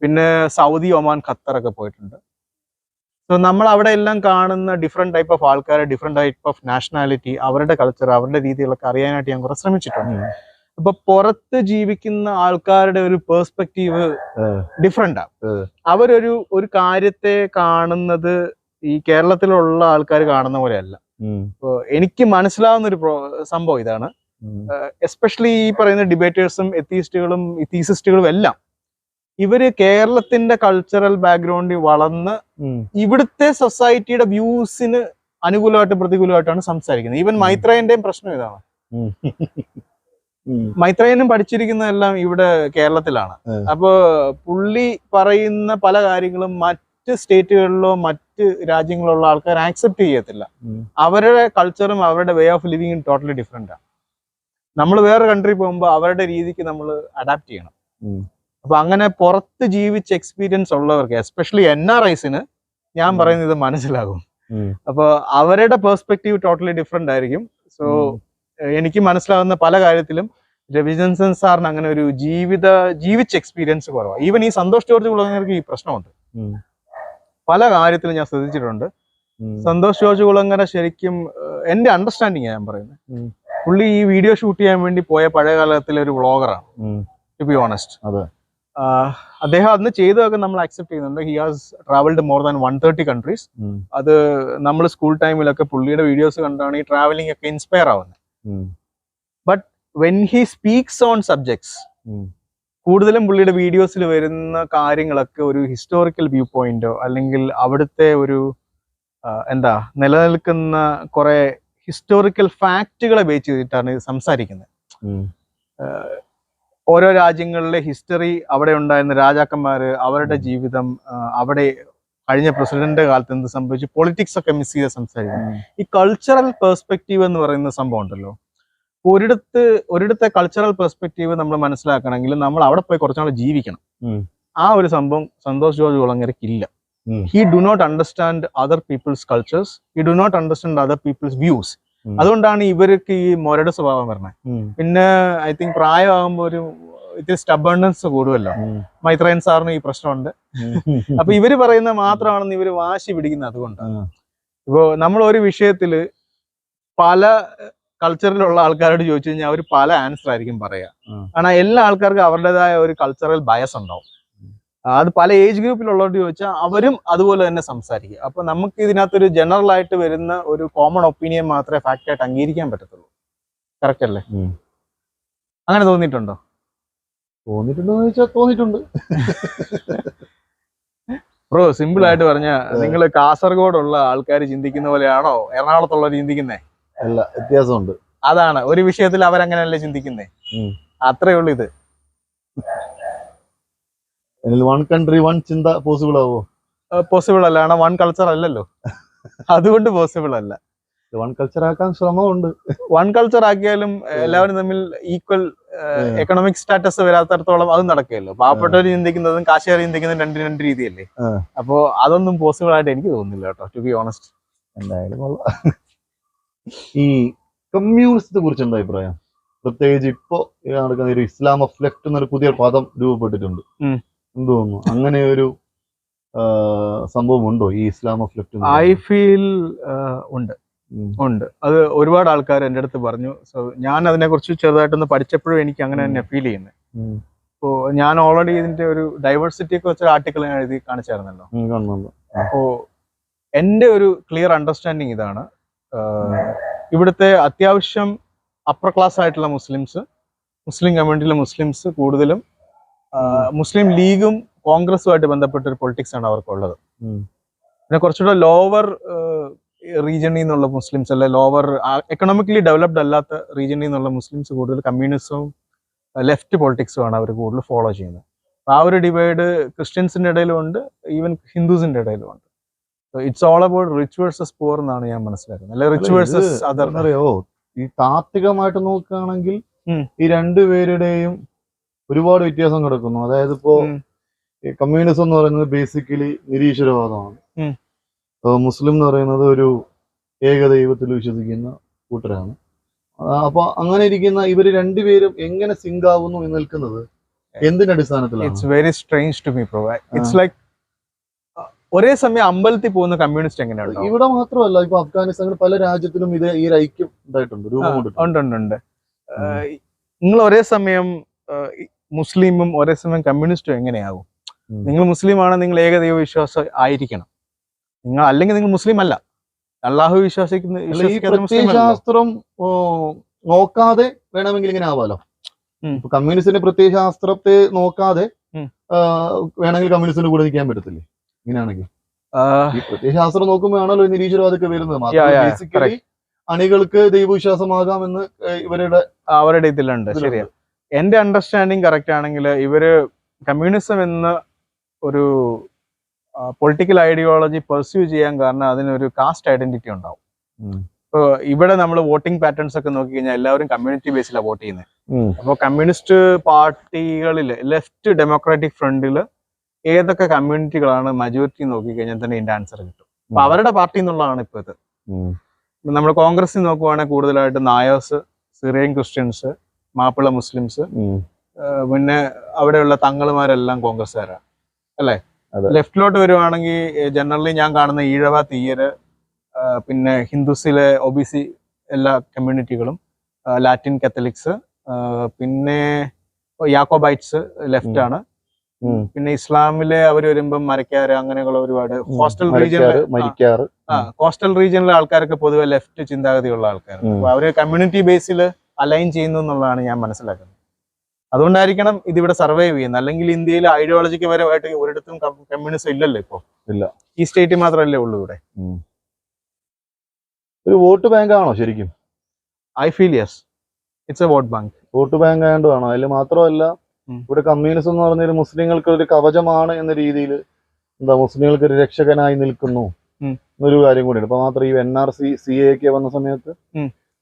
പിന്നെ സൗദി, ഒമാൻ, ഖത്തർ ഒക്കെ പോയിട്ടുണ്ട്. സോ നമ്മൾ അവിടെ എല്ലാം കാണുന്ന ഡിഫറെന്റ് ടൈപ്പ് ഓഫ് ആൾക്കാർ, ഡിഫറെന്റ് ടൈപ്പ് ഓഫ് നാഷണാലിറ്റി, അവരുടെ കൾച്ചർ, അവരുടെ രീതികളൊക്കെ അറിയാനായിട്ട് ഞാൻ കുറെ ശ്രമിച്ചിട്ടുണ്ട്. അപ്പൊ പുറത്ത് ജീവിക്കുന്ന ആൾക്കാരുടെ ഒരു പേഴ്സ്പെക്റ്റീവ് ഡിഫറെന്റ് ആണ്. അവരൊരു കാര്യത്തെ കാണുന്നത് ഈ കേരളത്തിലുള്ള ആൾക്കാർ കാണുന്ന പോലെയല്ല. എനിക്ക് മനസ്സിലാവുന്ന ഒരു സംഭവം ഇതാണ്. എസ്പെഷ്യലി ഈ പറയുന്ന ഡിബേറ്റേഴ്സും എത്തീസ്റ്റുകളും ഇത്തീസിസ്റ്റുകളും എല്ലാം ഇവര് കേരളത്തിന്റെ കൾച്ചറൽ ബാക്ക്ഗ്രൗണ്ടിൽ വളർന്ന് ഇവിടുത്തെ സൊസൈറ്റിയുടെ വ്യൂസിന് അനുകൂലമായിട്ടും പ്രതികൂലമായിട്ടാണ് സംസാരിക്കുന്നത്. ഈവൻ മൈത്രേയന്റെയും പ്രശ്നം ഇതാണ്. മൈത്രേയനും പഠിച്ചിരിക്കുന്നതെല്ലാം ഇവിടെ കേരളത്തിലാണ്. അപ്പൊ പുള്ളി പറയുന്ന പല കാര്യങ്ങളും മറ്റ് സ്റ്റേറ്റുകളിലോ മറ്റ് രാജ്യങ്ങളിലുള്ള ആൾക്കാർ ആക്സെപ്റ്റ് ചെയ്യത്തില്ല. അവരുടെ കൾച്ചറും അവരുടെ way of living totally different ആണ്. നമ്മൾ വേറെ കൺട്രി പോകുമ്പോൾ അവരുടെ രീതിക്ക് നമ്മൾ അഡാപ്റ്റ് ചെയ്യണം. അപ്പൊ അങ്ങനെ പുറത്ത് ജീവിച്ച എക്സ്പീരിയൻസ് ഉള്ളവർക്ക്, എസ്പെഷ്യലി NRIസിന് ഞാൻ പറയുന്നത് ഇത് മനസ്സിലാകും. അപ്പൊ അവരുടെ പെർസ്പെക്റ്റീവ് ടോട്ടലി ഡിഫറെന്റ് ആയിരിക്കും. സോ എനിക്ക് മനസ്സിലാവുന്ന പല കാര്യത്തിലും രവിചന്ദ്രൻ സാറിന് അങ്ങനെ ഒരു ജീവിച്ച എക്സ്പീരിയൻസ് കുറവാണ്. ഈവൻ ഈ സന്തോഷ് ജോർജ് കുളങ്ങരക്ക് ഈ പ്രശ്നമുണ്ട്. പല കാര്യത്തിലും ഞാൻ ശ്രദ്ധിച്ചിട്ടുണ്ട്. സന്തോഷ് ജോർജ് കുളങ്ങര ശരിക്കും എന്റെ അണ്ടർസ്റ്റാൻഡിങ് ഞാൻ പറയുന്നത്, പുള്ളി ഈ വീഡിയോ ഷൂട്ട് ചെയ്യാൻ വേണ്ടി പോയ പഴയ കാലത്തിലെ ഒരു വ്ളോഗറാണ്, ടു ബി ഓണസ്റ്റ്. അദ്ദേഹം അന്ന് ചെയ്തതൊക്കെ നമ്മൾ അക്സെപ്റ്റ് ചെയ്യുന്നുണ്ട്. He has travelled more than 130 countries. അത് നമ്മൾ സ്കൂൾ ടൈമിലൊക്കെ പുള്ളിയുടെ വീഡിയോസ് കണ്ടാണ് ഈ ട്രാവലിംഗ് ഒക്കെ ഇൻസ്പയർ ആവുന്നത്. But when he speaks on subjects, കൂടുതലും പുള്ളിയുടെ വീഡിയോസിൽ വരുന്ന കാര്യങ്ങളൊക്കെ ഒരു ഹിസ്റ്റോറിക്കൽ വ്യൂ പോയിന്റോ അല്ലെങ്കിൽ അവിടുത്തെ ഒരു നിലനിൽക്കുന്ന കുറെ ഹിസ്റ്റോറിക്കൽ ഫാക്റ്റുകളെ ബേസ് ചെയ്തിട്ടാണ് സംസാരിക്കുന്നത്. ഓരോ രാജ്യങ്ങളിലെ ഹിസ്റ്ററി, അവിടെ ഉണ്ടായിരുന്ന രാജാക്കന്മാര്, അവരുടെ ജീവിതം, അവിടെ കഴിഞ്ഞ പ്രസിഡന്റിന്റെ കാലത്ത് എന്ത് സംഭവിച്ചു, പൊളിറ്റിക്സ് ഒക്കെ മിസ് ചെയ്ത് സംസാരിക്കുന്നത്. ഈ കൾച്ചറൽ പെർസ്പെക്റ്റീവ് എന്ന് പറയുന്ന സംഭവം ഉണ്ടല്ലോ, ഒരിടത്തെ കൾച്ചറൽ പെർസ്പെക്റ്റീവ് നമ്മൾ മനസ്സിലാക്കണമെങ്കിൽ നമ്മൾ അവിടെ പോയി കുറച്ചുനാൾ ജീവിക്കണം. ആ ഒരു സംഭവം സന്തോഷ് ജോർജ് കുളങ്ങരയ്ക്കില്ല. He do not understand other people's cultures, he do not understand other people's views. അതുകൊണ്ടാണ് ഇവർക്ക് ഈ മൊരട് സ്വഭാവം വരുന്നത്. പിന്നെ ഐ തിങ്ക് പ്രായമാകുമ്പോൾ ഒരു ഇത്തിരി സ്റ്റബേൺനെസ് കൂടുമല്ലോ. മൈത്രേയൻ സാറിന് ഈ പ്രശ്നമുണ്ട്. അപ്പൊ ഇവര് പറയുന്ന മാത്രമാണെന്ന് ഇവര് വാശി പിടിക്കുന്നത് അതുകൊണ്ടാണ്. ഇപ്പോ നമ്മൾ ഒരു വിഷയത്തില് പല കൾച്ചറിലുള്ള ആൾക്കാരോട് ചോദിച്ചു കഴിഞ്ഞാൽ അവർ പല ആൻസർ ആയിരിക്കും പറയാ. കാരണം എല്ലാ ആൾക്കാർക്കും അവരുടേതായ ഒരു കൾച്ചറൽ ബയസ് ഉണ്ടാവും. അത് പല ഏജ് ഗ്രൂപ്പിലുള്ളവരോട് ചോദിച്ചാൽ അവരും അതുപോലെ തന്നെ സംസാരിക്കും. അപ്പൊ നമുക്ക് ഇതിനകത്തൊരു ജനറൽ ആയിട്ട് വരുന്ന ഒരു കോമൺ ഒപ്പീനിയൻ മാത്രമേ ഫാക്റ്റ് ആയിട്ട് അംഗീകരിക്കാൻ പറ്റത്തുള്ളൂ. കറക്റ്റ് അല്ലേ? അങ്ങനെ തോന്നിയിട്ടുണ്ടോ? തോന്നിയിട്ടുണ്ടോ എന്ന് ചോദിച്ചാൽ തോന്നിയിട്ടുണ്ട്. ബ്രോ സിമ്പിൾ ആയിട്ട് പറഞ്ഞ നിങ്ങൾ കാസർഗോഡുള്ള ആൾക്കാർ ചിന്തിക്കുന്ന പോലെയാണോ എറണാകുളത്തുള്ളവർ ചിന്തിക്കുന്നേ? അല്ല, വ്യത്യാസമുണ്ട്. അതാണ് ഒരു വിഷയത്തിൽ അവരങ്ങനെയല്ലേ ചിന്തിക്കുന്നേ. അത്രേ ഉള്ളൂ. ഇത് വൺ കൺട്രി വൺ ചിന്ത പോസിബിൾ ആവോ? പോസിബിൾ അല്ല. കാരണം വൺ കൾച്ചർ അല്ലല്ലോ, അതുകൊണ്ട് പോസിബിൾ അല്ല. വൺ കൾച്ചർ ആക്കാൻ ശ്രമമുണ്ട്. വൺ കൾച്ചർ ആക്കിയാലും എല്ലാവരും തമ്മിൽ ഈക്വൽ എക്കണോമിക് സ്റ്റാറ്റസ് വരാത്തടത്തോളം അതും നടക്കുകയല്ലോ. പാവപ്പെട്ടവർ ചിന്തിക്കുന്നതും കാശുകാർ ചിന്തിക്കുന്നതും രണ്ട് രീതിയല്ലേ. അപ്പോ അതൊന്നും പോസിബിൾ ആയിട്ട് എനിക്ക് തോന്നുന്നില്ല കേട്ടോ, ടു ബി ഓണസ്റ്റ്. എന്തായാലും ഈ കമ്മ്യൂണിസത്തെ കുറിച്ച് എന്താ അഭിപ്രായം? പ്രത്യേകിച്ച് ഇപ്പോ നടക്കുന്ന ഒരു ഇസ്ലാം ഓഫ് ലെഫ്റ്റ് എന്നൊരു പുതിയ പദം രൂപപ്പെട്ടിട്ടുണ്ട്. എന്ത് തോന്നുന്നു, അങ്ങനെ ഒരു സംഭവം ഉണ്ടോ ഈ ഇസ്ലാം ഓഫ് ലെഫ്റ്റ്? ഐ ഫീൽ ഉണ്ട്. അത് ഒരുപാട് ആൾക്കാർ എൻ്റെ അടുത്ത് പറഞ്ഞു. സോ ഞാൻ അതിനെക്കുറിച്ച് ചെറുതായിട്ടൊന്ന് പഠിച്ചപ്പോഴും എനിക്ക് അങ്ങനെ തന്നെ ഫീൽ ചെയ്യുന്നത്. അപ്പോൾ ഞാൻ ഓൾറെഡി ഇതിന്റെ ഒരു ഡൈവേഴ്സിറ്റിയെ കുറിച്ച് ആർട്ടിക്കിൾ ഞാൻ എഴുതി കാണിച്ചായിരുന്നല്ലോ. അപ്പോൾ എൻ്റെ ഒരു ക്ലിയർ അണ്ടർസ്റ്റാൻഡിങ് ഇതാണ്. ഇവിടുത്തെ അത്യാവശ്യം അപ്പർ ക്ലാസ് ആയിട്ടുള്ള മുസ്ലിം കമ്മ്യൂണിറ്റിയിലെ മുസ്ലിംസ് കൂടുതലും മുസ്ലിം ലീഗും കോൺഗ്രസുമായിട്ട് ബന്ധപ്പെട്ട ഒരു പൊളിറ്റിക്സ് ആണ് അവർക്കുള്ളത്. പിന്നെ കുറച്ചുകൂടെ ലോവർ റീജിയണിൽ നിന്നുള്ള മുസ്ലിംസ്, അല്ലെ ലോവർ എക്കണോമിക്കലി ഡെവലപ്ഡ് അല്ലാത്ത റീജിയണിൽ നിന്നുള്ള മുസ്ലിംസ് കൂടുതൽ കമ്മ്യൂണിസവും ലെഫ്റ്റ് പൊളിറ്റിക്സും ആണ് അവർ കൂടുതൽ ഫോളോ ചെയ്യുന്നത്. ആ ഒരു ഡിവൈഡ് ക്രിസ്ത്യൻസിന്റെ ഇടയിലും ഉണ്ട്, ഈവൻ ഹിന്ദുസിന്റെ ഇടയിലും ഉണ്ട്. It's all about rich versus poor എന്നാണ് ഞാൻ മനസ്സിലാക്കുന്നത്, അല്ലെ റിച്ച് വേഴ്സസ് അതർ. അറിയോ, ഈ താത്വികമായിട്ട് നോക്കുകയാണെങ്കിൽ ഈ രണ്ടുപേരുടെയും ഒരുപാട് വ്യത്യാസം കിടക്കുന്നു. അതായത് ഇപ്പോ കമ്മ്യൂണിസം എന്ന് പറയുന്നത് ബേസിക്കലി നിരീശ്വരവാദമാണ്. മുസ്ലിം എന്ന് പറയുന്നത് ഒരു ഏകദൈവത്തിൽ വിശ്വസിക്കുന്ന കൂട്ടരാണ്. അപ്പൊ അങ്ങനെ ഇരിക്കുന്ന ഇവര് രണ്ടുപേരും എങ്ങനെ സിങ്ക് ആവുന്നു എന്ന് നിൽക്കുന്നത് എന്തിന്റെ അടിസ്ഥാനത്തിലാണ്? It's very strange to me bro. It's like ഒരേ സമയം അമ്പലത്തിൽ പോകുന്ന കമ്മ്യൂണിസ്റ്റ് എങ്ങനെയാണ്? ഇവിടെ മാത്രമല്ല, ഇപ്പൊ അഫ്ഗാനിസ്ഥാനിൽ പല രാജ്യത്തിലും ഇത് ഈ ഒരു ഐക്യം ഉണ്ടായിട്ടുണ്ട്, ഉണ്ട്. നിങ്ങൾ ഒരേ സമയം മുസ്ലിമും ഒരേ സമയം കമ്മ്യൂണിസ്റ്റും എങ്ങനെയാകും? നിങ്ങൾ മുസ്ലിമാണ്, നിങ്ങൾ ഏകദൈവ വിശ്വാസം ആയിരിക്കണം. അല്ലെങ്കിൽ നിങ്ങൾ മുസ്ലിം അല്ല. അള്ളാഹു വിശ്വസിക്കുന്ന ശാസ്ത്രം നോക്കാതെ വേണമെങ്കിൽ ഇങ്ങനെ ആവാലോ. ഇപ്പൊ കമ്മ്യൂണിസ്റ്റിന്റെ പ്രത്യയശാസ്ത്രത്തെ നോക്കാതെ വേണമെങ്കിൽ കമ്മ്യൂണിസ്റ്റിന്റെ കൂടെ നിൽക്കാൻ പറ്റത്തില്ലേ? ഇങ്ങനെയാണെങ്കിൽ ഈ പ്രത്യയശാസ്ത്രം നോക്കുമ്പോഴാണല്ലോ നിരീശ്വരവാദമൊക്കെ വരുന്നത്. ബേസിക്കലി അണികൾക്ക് ദൈവവിശ്വാസമാകാമെന്ന് അവരുടെ ഇതിലുണ്ട്. ശരിയാ. എന്റെ അണ്ടർസ്റ്റാൻഡിങ് കറക്റ്റ് ആണെങ്കിൽ ഇവര് കമ്മ്യൂണിസം എന്ന ഒരു പൊളിറ്റിക്കൽ ഐഡിയോളജി പെർസ്യൂ ചെയ്യാൻ കാരണം അതിനൊരു കാസ്റ്റ് ഐഡന്റിറ്റി ഉണ്ടാവും. ഇപ്പോൾ ഇവിടെ നമ്മൾ വോട്ടിംഗ് പാറ്റേൺസ് ഒക്കെ നോക്കിക്കഴിഞ്ഞാൽ എല്ലാവരും കമ്മ്യൂണിറ്റി ബേസിലാണ് വോട്ട് ചെയ്യുന്നത്. അപ്പോൾ കമ്മ്യൂണിസ്റ്റ് പാർട്ടികളിൽ ലെഫ്റ്റ് ഡെമോക്രാറ്റിക് ഫ്രണ്ടിൽ ഏതൊക്കെ കമ്മ്യൂണിറ്റികളാണ് മജോറിറ്റി നോക്കിക്കഴിഞ്ഞാൽ തന്നെ ഇതിന്റെ ആൻസർ കിട്ടും. അപ്പൊ അവരുടെ പാർട്ടി എന്നുള്ളതാണ് ഇപ്പൊ ഇത്. നമ്മൾ കോൺഗ്രസിൽ നോക്കുവാണെങ്കിൽ കൂടുതലായിട്ട് Nairs, Syrian Christians, Mappila Muslims, പിന്നെ അവിടെയുള്ള തങ്ങളുമാരെല്ലാം കോൺഗ്രസ്സുകാരാണ് അല്ലേ. ലെഫ്റ്റിലോട്ട് വരുവാണെങ്കിൽ ജനറലി ഞാൻ കാണുന്ന ഈഴവ, തീയര്, പിന്നെ ഹിന്ദുസിലെ OBC എല്ലാ കമ്മ്യൂണിറ്റികളും, ലാറ്റിൻ കാത്തലിക്സ്, പിന്നെ യാക്കോബൈറ്റ്സ് ലെഫ്റ്റ് ആണ്. പിന്നെ ഇസ്ലാമിലെ അവർ വരുമ്പം മരക്കാര്, അങ്ങനെയുള്ള ഒരുപാട് കോസ്റ്റൽ റീജിയനിലെ ആൾക്കാരൊക്കെ പൊതുവെ ലെഫ്റ്റ് ചിന്താഗതിയുള്ള ആൾക്കാർ. അപ്പൊ അവര് കമ്മ്യൂണിറ്റി ബേസിൽ അലൈൻ ചെയ്യുന്നു എന്നുള്ളതാണ് ഞാൻ മനസ്സിലാക്കുന്നത്. അതുകൊണ്ടായിരിക്കണം ഇതിവിടെ സർവൈവ് ചെയ്യുന്നത്. അല്ലെങ്കിൽ ഇന്ത്യയിൽ ഐഡിയോളജിക്ക് പരമായിട്ട് ഒരിടത്തും കമ്മ്യൂണിസം ഇല്ലല്ലോ ഇപ്പൊ. ഇല്ല, ഈ സ്റ്റേറ്റ് മാത്രമല്ലേ ഉള്ളൂ ഇവിടെ. ഒരു വോട്ട് ബാങ്ക് ആണോ ശരിക്കും? I feel yes, it's a vote bank. Vote bank ആയതുകൊണ്ടാണോ? അതിൽ മാത്രമല്ല, ഇവിടെ കമ്മ്യൂണിസം എന്ന് പറഞ്ഞാൽ മുസ്ലിങ്ങൾക്ക് ഒരു കവചമാണ് എന്ന രീതിയിൽ എന്താ മുസ്ലിങ്ങൾക്ക് ഒരു രക്ഷകനായി നിൽക്കുന്നു എന്നൊരു കാര്യം കൂടിയാണ്. ഇപ്പൊ മാത്രം ഈ NRC CA ഒക്കെ വന്ന സമയത്ത്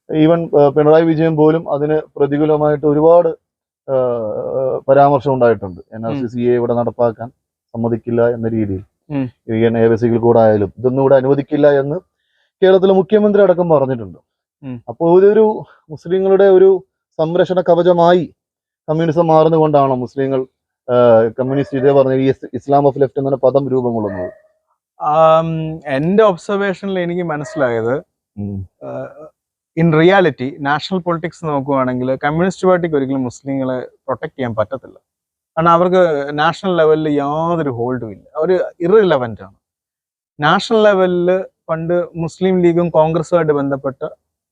ഈവൻ പിണറായി വിജയൻ പോലും അതിന് പ്രതികൂലമായിട്ട് ഒരുപാട് പരാമർശം ഉണ്ടായിട്ടുണ്ട്. NRC CA ഇവിടെ നടപ്പാക്കാൻ സമ്മതിക്കില്ല എന്ന രീതിയിൽ, ABCകൾ കൂടെ ആയാലും ഇതൊന്നും ഇവിടെ അനുവദിക്കില്ല എന്ന് കേരളത്തിലെ മുഖ്യമന്ത്രി അടക്കം പറഞ്ഞിട്ടുണ്ട്. അപ്പോൾ ഇതൊരു മുസ്ലിങ്ങളുടെ ഒരു സംരക്ഷണ കവചമായി കമ്മ്യൂണിസം മാറുന്നതുകൊണ്ടാണോ മുസ്ലിങ്ങൾ കമ്മ്യൂണിസ്റ്റ് ഇതേ പറഞ്ഞ ഈ ഇസ്ലാം ഓഫ് ലെഫ്റ്റ് എന്ന പദം രൂപം കൊള്ളുന്നത്? എന്റെ ഒബ്സർവേഷനിൽ എനിക്ക് മനസ്സിലായത്, ഇൻ റിയാലിറ്റി നാഷണൽ പൊളിറ്റിക്സ് നോക്കുവാണെങ്കിൽ കമ്മ്യൂണിസ്റ്റ് പാർട്ടിക്ക് ഒരിക്കലും മുസ്ലിങ്ങളെ പ്രൊട്ടക്ട് ചെയ്യാൻ പറ്റത്തില്ല. കാരണം അവർക്ക് നാഷണൽ ലെവലിൽ യാതൊരു ഹോൾഡും ഇല്ല. അവർ ഇററിലവൻ്റ് ആണ്. നാഷണൽ ലെവലിൽ പണ്ട് മുസ്ലിം ലീഗും കോൺഗ്രസുമായിട്ട് ബന്ധപ്പെട്ട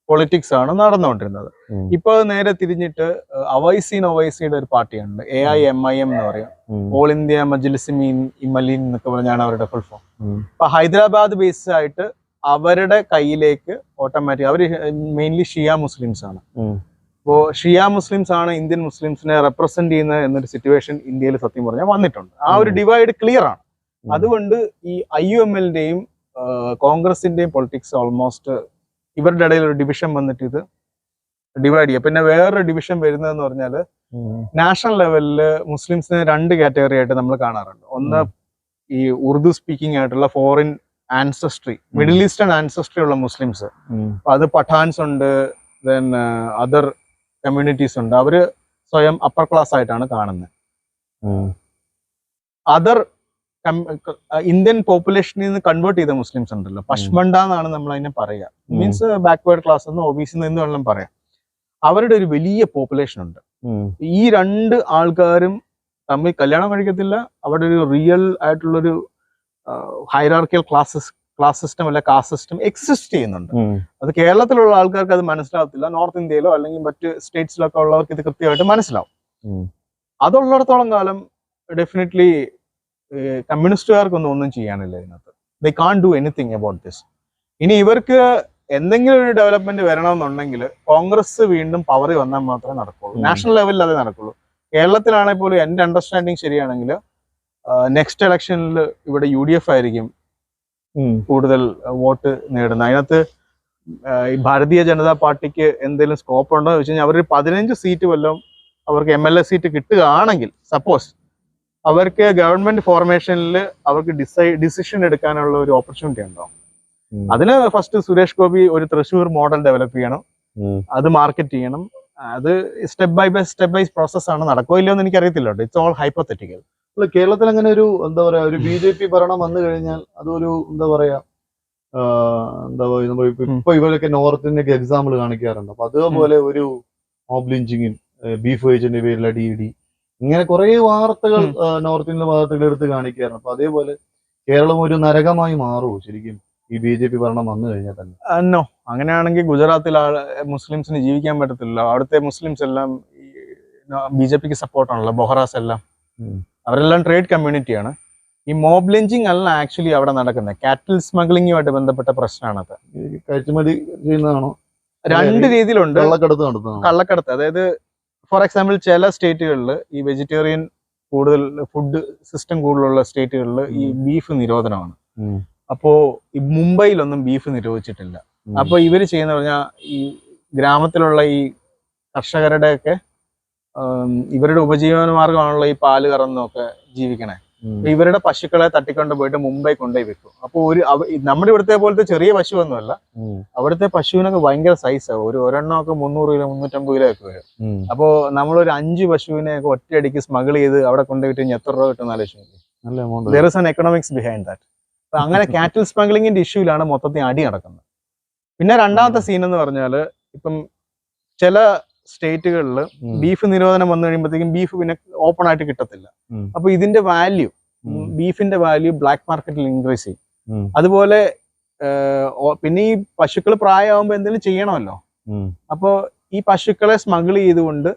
പൊളിറ്റിക്സ് ആണ് നടന്നുകൊണ്ടിരുന്നത്. ഇപ്പൊ നേരെ തിരിഞ്ഞിട്ട് ഒവൈസിയുടെ ഒരു പാർട്ടിയുണ്ട്, AIMIM എന്ന് പറയും, ഓൾ ഇന്ത്യ മജ്ലിസിമീൻ ഇമലീൻ എന്നൊക്കെ പറഞ്ഞാണ് അവരുടെ ഫുൾ ഫോം. അപ്പൊ ഹൈദരാബാദ് ബേസ്ഡ് ആയിട്ട് അവരുടെ കയ്യിലേക്ക് ഓട്ടോമാറ്റിക്, അവര് മെയിൻലി ഷിയ മുസ്ലിംസ് ആണ്. അപ്പോൾ ഷിയ മുസ്ലിംസ് ആണ് ഇന്ത്യൻ മുസ്ലിംസിനെ റെപ്രസെന്റ് ചെയ്യുന്ന എന്നൊരു സിറ്റുവേഷൻ ഇന്ത്യയിൽ സത്യം പറഞ്ഞാൽ വന്നിട്ടുണ്ട്. ആ ഒരു ഡിവൈഡ് ക്ലിയർ ആണ്. അതുകൊണ്ട് ഈ IUMLന്റെയും കോൺഗ്രസിന്റെയും പൊളിറ്റിക്സ് ഓൾമോസ്റ്റ് ഇവരുടെ ഇടയിൽ ഒരു ഡിവിഷൻ വന്നിട്ട് ഇത് ഡിവൈഡ് ചെയ്യുക. പിന്നെ വേറൊരു ഡിവിഷൻ വരുന്നതെന്ന് പറഞ്ഞാൽ നാഷണൽ ലെവലിൽ മുസ്ലിംസിനെ 2 കാറ്റഗറി ആയിട്ട് നമ്മൾ കാണാറുണ്ട്. ഒന്ന് ഈ ഉറുദു സ്പീക്കിംഗ് ആയിട്ടുള്ള foreign ancestry, middle eastern ancestry ഉള്ള മുസ്ലിംസ്. അത് പഠാൻസ് ഉണ്ട്, ദെൻ അതർ കമ്മ്യൂണിറ്റീസ് ഉണ്ട്. അവര് സ്വയം അപ്പർ ക്ലാസ് ആയിട്ടാണ് കാണുന്നത്. അതർ ഇന്ത്യൻ പോപ്പുലേഷനിൽ നിന്ന് കൺവേർട്ട് ചെയ്ത മുസ്ലിംസ് ഉണ്ടല്ലോ, പശ്മണ്ട എന്നാണ് നമ്മൾ അതിനെ പറയുക. മീൻസ് ബാക്ക്വേർഡ് ക്ലാസ് എന്ന്, OBC എന്ന് വേണം പറയാം. അവരുടെ ഒരു വലിയ പോപ്പുലേഷൻ ഉണ്ട്. ഈ 2 ആൾക്കാരും തമ്മിൽ കല്യാണം കഴിക്കത്തില്ല. അവിടെ ഒരു റിയൽ ആയിട്ടുള്ളൊരു ഹൈറാർക്കിയൽ ക്ലാസ് സിസ്റ്റം അല്ല കാസ്റ്റ് സിസ്റ്റം എക്സിസ്റ്റ് ചെയ്യുന്നുണ്ട്. അത് കേരളത്തിലുള്ള ആൾക്കാർക്ക് അത് മനസ്സിലാവത്തില്ല. നോർത്ത് ഇന്ത്യയിലോ അല്ലെങ്കിൽ മറ്റ് സ്റ്റേറ്റ്സിലൊക്കെ ഉള്ളവർക്ക് ഇത് കൃത്യമായിട്ട് മനസ്സിലാവും. അതുള്ളിടത്തോളം കാലം ഡെഫിനറ്റ്ലി കമ്മ്യൂണിസ്റ്റുകാർക്കൊന്നും ഒന്നും ചെയ്യാനില്ല ഇതിനകത്ത്. ദേ കാൺ ഡു എനിത്തിങ് അബൌട്ട് ദിസ്. ഇനി ഇവർക്ക് എന്തെങ്കിലും ഒരു ഡെവലപ്മെന്റ് വരണമെന്നുണ്ടെങ്കിൽ കോൺഗ്രസ് വീണ്ടും പവറിൽ വന്നാൽ മാത്രമേ നടക്കുള്ളൂ. നാഷണൽ ലെവലിൽ അതേ നടക്കുള്ളൂ. കേരളത്തിലാണെങ്കിൽ പോലും എൻ്റെ അണ്ടർസ്റ്റാൻഡിങ് ശരിയാണെങ്കിൽ നെക്സ്റ്റ് ഇലക്ഷനിൽ ഇവിടെ UDF ആയിരിക്കും കൂടുതൽ വോട്ട് നേടുന്നത്. അതിനകത്ത് ഈ ഭാരതീയ ജനതാ പാർട്ടിക്ക് എന്തെങ്കിലും സ്കോപ്പ് ഉണ്ടോ എന്ന് വെച്ച് കഴിഞ്ഞാൽ അവർ 15 സീറ്റ് വല്ലതും അവർക്ക് MLA സീറ്റ് കിട്ടുകയാണെങ്കിൽ, സപ്പോസ് അവർക്ക് ഗവൺമെന്റ് ഫോർമേഷനിൽ അവർക്ക് ഡിസിഷൻ എടുക്കാനുള്ള ഒരു ഓപ്പർച്യൂണിറ്റി ഉണ്ടാവും. അതിന് ഫസ്റ്റ് സുരേഷ് ഗോപി ഒരു തൃശ്ശൂർ മോഡൽ ഡെവലപ്പ് ചെയ്യണം, അത് മാർക്കറ്റ് ചെയ്യണം. അത് സ്റ്റെപ്പ് ബൈ പ്രോസസ് ആണ്. നടക്കോ ഇല്ലയോ എന്ന് എനിക്കറിയത്തില്ല. It's all hypothetical. കേരളത്തിൽ അങ്ങനെ ഒരു എന്താ പറയാ, ഒരു BJP ഭരണം വന്നു കഴിഞ്ഞാൽ അതൊരു എന്താ പറയാ, ഇപ്പൊ ഇവരൊക്കെ നോർത്തിന്റെയൊക്കെ എക്സാമ്പിൾ കാണിക്കാറുണ്ട്. അപ്പൊ അതേപോലെ ഒരു മോബ് ലിഞ്ചിങ്ങും ബീഫ് കഴിച്ചതിന്റെ പേരിൽ അടിയിടി, ഇങ്ങനെ കുറെ വാർത്തകൾ നോർത്ത് ഇന്ത്യൻ വാർത്തകൾ എടുത്ത് കാണിക്കാറുണ്ട്. അപ്പൊ അതേപോലെ കേരളം ഒരു നരകമായി മാറുമോ ശരിക്കും ഈ BJP ഭരണം വന്നു കഴിഞ്ഞാൽ തന്നെ? നോ, അങ്ങനെയാണെങ്കിൽ ഗുജറാത്തിൽ മുസ്ലിംസിന് ജീവിക്കാൻ പറ്റത്തില്ല. അവിടുത്തെ മുസ്ലിംസ് എല്ലാം BJPക്ക് സപ്പോർട്ടാണല്ലോ, ബൊഹറാസ് എല്ലാം. അവരെല്ലാം ട്രേഡ് കമ്മ്യൂണിറ്റിയാണ്. ഈ മോബ് ലിഞ്ചിങ് അല്ല ആക്ച്വലി അവിടെ നടക്കുന്നത്. കാറ്റിൽ സ്മഗ്ലിങ്ങുമായിട്ട് ബന്ധപ്പെട്ട പ്രശ്നമാണത്. കയറ്റുമതി ചെയ്യുന്നതാണോ? 2 രീതിയിലുണ്ട്. കള്ളക്കടത്ത്, അതായത് ഫോർ എക്സാമ്പിൾ ചില സ്റ്റേറ്റുകളിൽ ഈ വെജിറ്റേറിയൻ കൂടുതൽ ഫുഡ് സിസ്റ്റം കൂടുതലുള്ള സ്റ്റേറ്റുകളിൽ ഈ ബീഫ് നിരോധനമാണ്. അപ്പോ ഈ മുംബൈയിലൊന്നും ബീഫ് നിരോധിച്ചിട്ടില്ല. അപ്പൊ ഇവര് ചെയ്യുന്ന പറഞ്ഞാൽ ഈ ഗ്രാമത്തിലുള്ള ഈ കർഷകരുടെ ഒക്കെ ഇവരുടെ ഉപജീവന മാർഗമാണല്ലോ ഈ പാല് കറന്നൊക്കെ ജീവിക്കണേ. ഇവരുടെ പശുക്കളെ തട്ടിക്കൊണ്ട് പോയിട്ട് മുംബൈ കൊണ്ടുപോയി വെക്കും. അപ്പൊ നമ്മുടെ ഇവിടുത്തെ പോലത്തെ ചെറിയ പശുവൊന്നുമല്ല, അവിടുത്തെ പശുവിനൊക്കെ ഭയങ്കര സൈസാണ്. ഒരെണ്ണമൊക്കെ 300 കിലോ 350 കിലോ ഒക്കെ വരും. അപ്പോ നമ്മളൊരു 5 പശുവിനെ ഒക്കെ ഒറ്റയടിക്ക് സ്മഗിൾ ചെയ്ത് അവിടെ കൊണ്ടുപോയിട്ട് എത്ര രൂപ കിട്ടുന്ന ആലോചിക്കും. There is an economics behind that. അപ്പൊ അങ്ങനെ കാറ്റിൽ സ്മഗ്ലിങ്ങിന്റെ ഇഷ്യൂലാണ് മൊത്തത്തിൽ അടി നടക്കുന്നത്. പിന്നെ രണ്ടാമത്തെ സീൻ എന്ന് പറഞ്ഞാല്, ഇപ്പം ചില സ്റ്റേറ്റുകളിൽ ബീഫ് നിരോധനം വന്നു കഴിയുമ്പോഴത്തേക്കും ബീഫ് പിന്നെ ഓപ്പൺ ആയിട്ട് കിട്ടത്തില്ല. അപ്പൊ ഇതിന്റെ വാല്യൂ, ബീഫിന്റെ വാല്യൂ ബ്ലാക്ക് മാർക്കറ്റിൽ ഇൻക്രീസ് ചെയ്യും. അതുപോലെ പിന്നെ ഈ പശുക്കൾ പ്രായമാകുമ്പോ എന്തെങ്കിലും ചെയ്യണമല്ലോ. അപ്പോ ഈ പശുക്കളെ സ്മഗിൾ ചെയ്തുകൊണ്ട്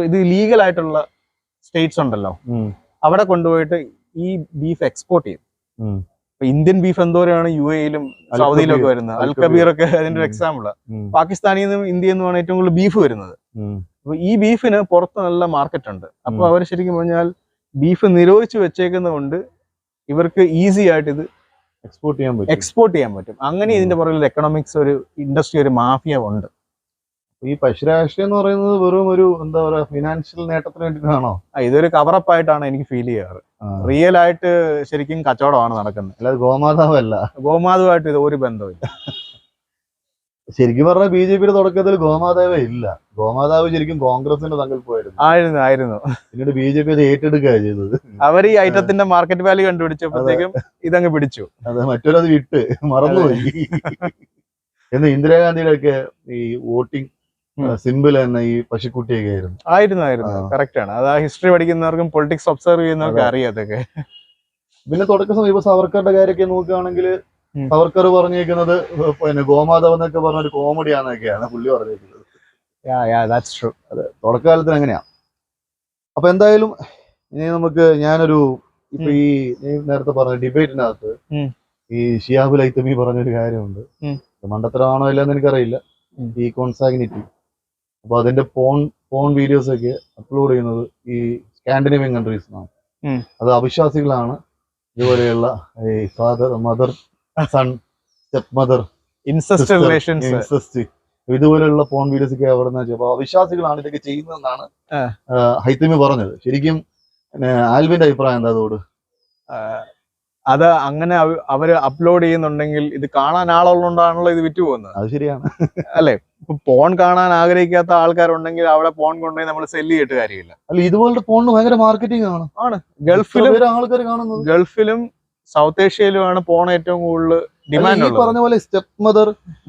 ഇത് ലീഗൽ ആയിട്ടുള്ള സ്റ്റേറ്റ്സ് ഉണ്ടല്ലോ, അവിടെ കൊണ്ടുപോയിട്ട് ഈ ബീഫ് എക്സ്പോർട്ട് ചെയ്യും. ഇന്ത്യൻ ബീഫ് എന്തോരാണ് UAE-ലും സൗദിയിലും ഒക്കെ വരുന്നത്. അൽ കബീർ ഒക്കെ അതിന്റെ ഒരു എക്സാമ്പിളാണ്. പാകിസ്ഥാനിൽ നിന്നും ഇന്ത്യയിൽ നിന്നുമാണ് ഏറ്റവും കൂടുതൽ ബീഫ് വരുന്നത്. അപ്പൊ ഈ ബീഫിന് പുറത്ത് നല്ല മാർക്കറ്റ് ഉണ്ട്. അപ്പൊ അവർ ശരിക്കും പറഞ്ഞാൽ ബീഫ് നിരോധിച്ച് വെച്ചേക്കുന്നതുകൊണ്ട് ഇവർക്ക് ഈസി ആയിട്ട് ഇത് എക്സ്പോർട്ട് ചെയ്യാൻ പറ്റും. അങ്ങനെ ഇതിന്റെ പുറകിൽ എക്കണോമിക്സ്, ഒരു ഇൻഡസ്ട്രി, ഒരു മാഫിയ ഉണ്ട്. ഈ പശുരാഷ്ട്രീയം എന്ന് പറയുന്നത് വെറും ഒരു എന്താ പറയാ, ഫിനാൻഷ്യൽ നേട്ടത്തിന് വേണ്ടിയിട്ടാണോ? ഇതൊരു കവറപ്പ് ആയിട്ടാണ് എനിക്ക് ഫീൽ ചെയ്യാറ്. റിയൽ ആയിട്ട് ശരിക്കും കച്ചവടമാണ് നടക്കുന്നത്, അല്ലാതെ ഗോമാതാവല്ല. ഗോമാതാവായിട്ട് ഇത് ഒരു ബന്ധമില്ല. ശരിക്കും പറഞ്ഞാൽ BJPയുടെ തുടക്കത്തിൽ ഗോമാതാവേ ഇല്ല. ഗോമാതാവ് ശരിക്കും കോൺഗ്രസിന്റെ സങ്കല്പമായിരുന്നു. ആയിരുന്നു. പിന്നീട് BJP അത് ഏറ്റെടുക്കുക ചെയ്തത്. അവർ ഈ ഐറ്റത്തിന്റെ മാർക്കറ്റ് വാല്യൂ കണ്ടുപിടിച്ചപ്പോഴത്തേക്കും ഇതങ്ങ് പിടിച്ചു. അതെ, മറ്റൊരത് വിട്ട് മറന്നുപോയി. എന്ന് ഇന്ദിരാഗാന്ധിയുടെ ഒക്കെ ഈ വോട്ടിംഗ് സിമ്പിൾ തന്നെ ഈ പശുക്കുട്ടിയൊക്കെ ആയിരുന്നു. കറക്റ്റ് ആണ്. അത് ആ ഹിസ്റ്ററി പഠിക്കുന്നവർക്കും പൊളിറ്റിക്സ് ഒബ്സർവ് ചെയ്യുന്നവർക്കും അറിയാം അതൊക്കെ. പിന്നെ തുടക്ക സമയം ഇപ്പൊ സവർക്കറുടെ കാര്യമൊക്കെ നോക്കുകയാണെങ്കിൽ അവർക്കത് പറഞ്ഞേക്കുന്നത് പിന്നെ ഗോമാതാവ് എന്നൊക്കെ പറഞ്ഞ ഒരു കോമഡിയാന്നൊക്കെയാണ് പുള്ളി പറഞ്ഞേക്കുന്നത്. അതെ, തുടക്കകാലത്തിന് എങ്ങനെയാ. അപ്പൊ എന്തായാലും ഇനി നമുക്ക് ഇപ്പൊ ഈ നേരത്തെ പറഞ്ഞ ഡിബേറ്റിനകത്ത് ഈ ഷിയാബുൽ ഹൈത്തമി പറഞ്ഞൊരു കാര്യമുണ്ട്. മണ്ടത്തരമാണോ ഇല്ലെന്ന് എനിക്കറിയില്ല. ഈ കോൺസാഗ്നിറ്റി, അപ്പൊ അതിന്റെ പോൺ വീഡിയോസ് ഒക്കെ അപ്ലോഡ് ചെയ്യുന്നത് ഈ സ്കാൻഡിനേവിയൻ കൺട്രീസിനാണ്. അത് അവിശ്വാസികളാണ് ഇതുപോലെയുള്ള ഈ father mother son step mother incest ഇതുപോലെയുള്ള പോൺ വീഡിയോസ് ഒക്കെ അവിടെ നിന്ന്. അപ്പൊ അവിശ്വാസികളാണ് ഇതൊക്കെ ചെയ്യുന്നതെന്നാണ് ഹൈത്തമി പറഞ്ഞത്. ശരിക്കും ആൽവിന്റെ അഭിപ്രായം എന്താ അതോട്? അത് അങ്ങനെ അവര് അപ്ലോഡ് ചെയ്യുന്നുണ്ടെങ്കിൽ ഇത് കാണാൻ ആളുള്ളതുകൊണ്ടാണല്ലോ ഇത് വിറ്റ് പോകുന്നത്. അത് ശരിയാണ് അല്ലെ? ഇപ്പൊ പോൺ കാണാൻ ആഗ്രഹിക്കാത്ത ആൾക്കാരുണ്ടെങ്കിൽ അവിടെ പോൺ കൊണ്ടുപോയി നമ്മൾ സെല്ല് ചെയ്തിട്ട് കാര്യമില്ല. അല്ല, ഇതുപോലത്തെ പോണിന് ഭയങ്കര മാർക്കറ്റിംഗ് ആണ്. ആൾക്കാർ കാണുന്നത് ഗൾഫിലും സൗത്ത് ഏഷ്യയിലുമാണ് പോൺ ഏറ്റവും കൂടുതൽ ഡിമാൻഡ്. പറഞ്ഞ പോലെ സ്റ്റെപ്പ്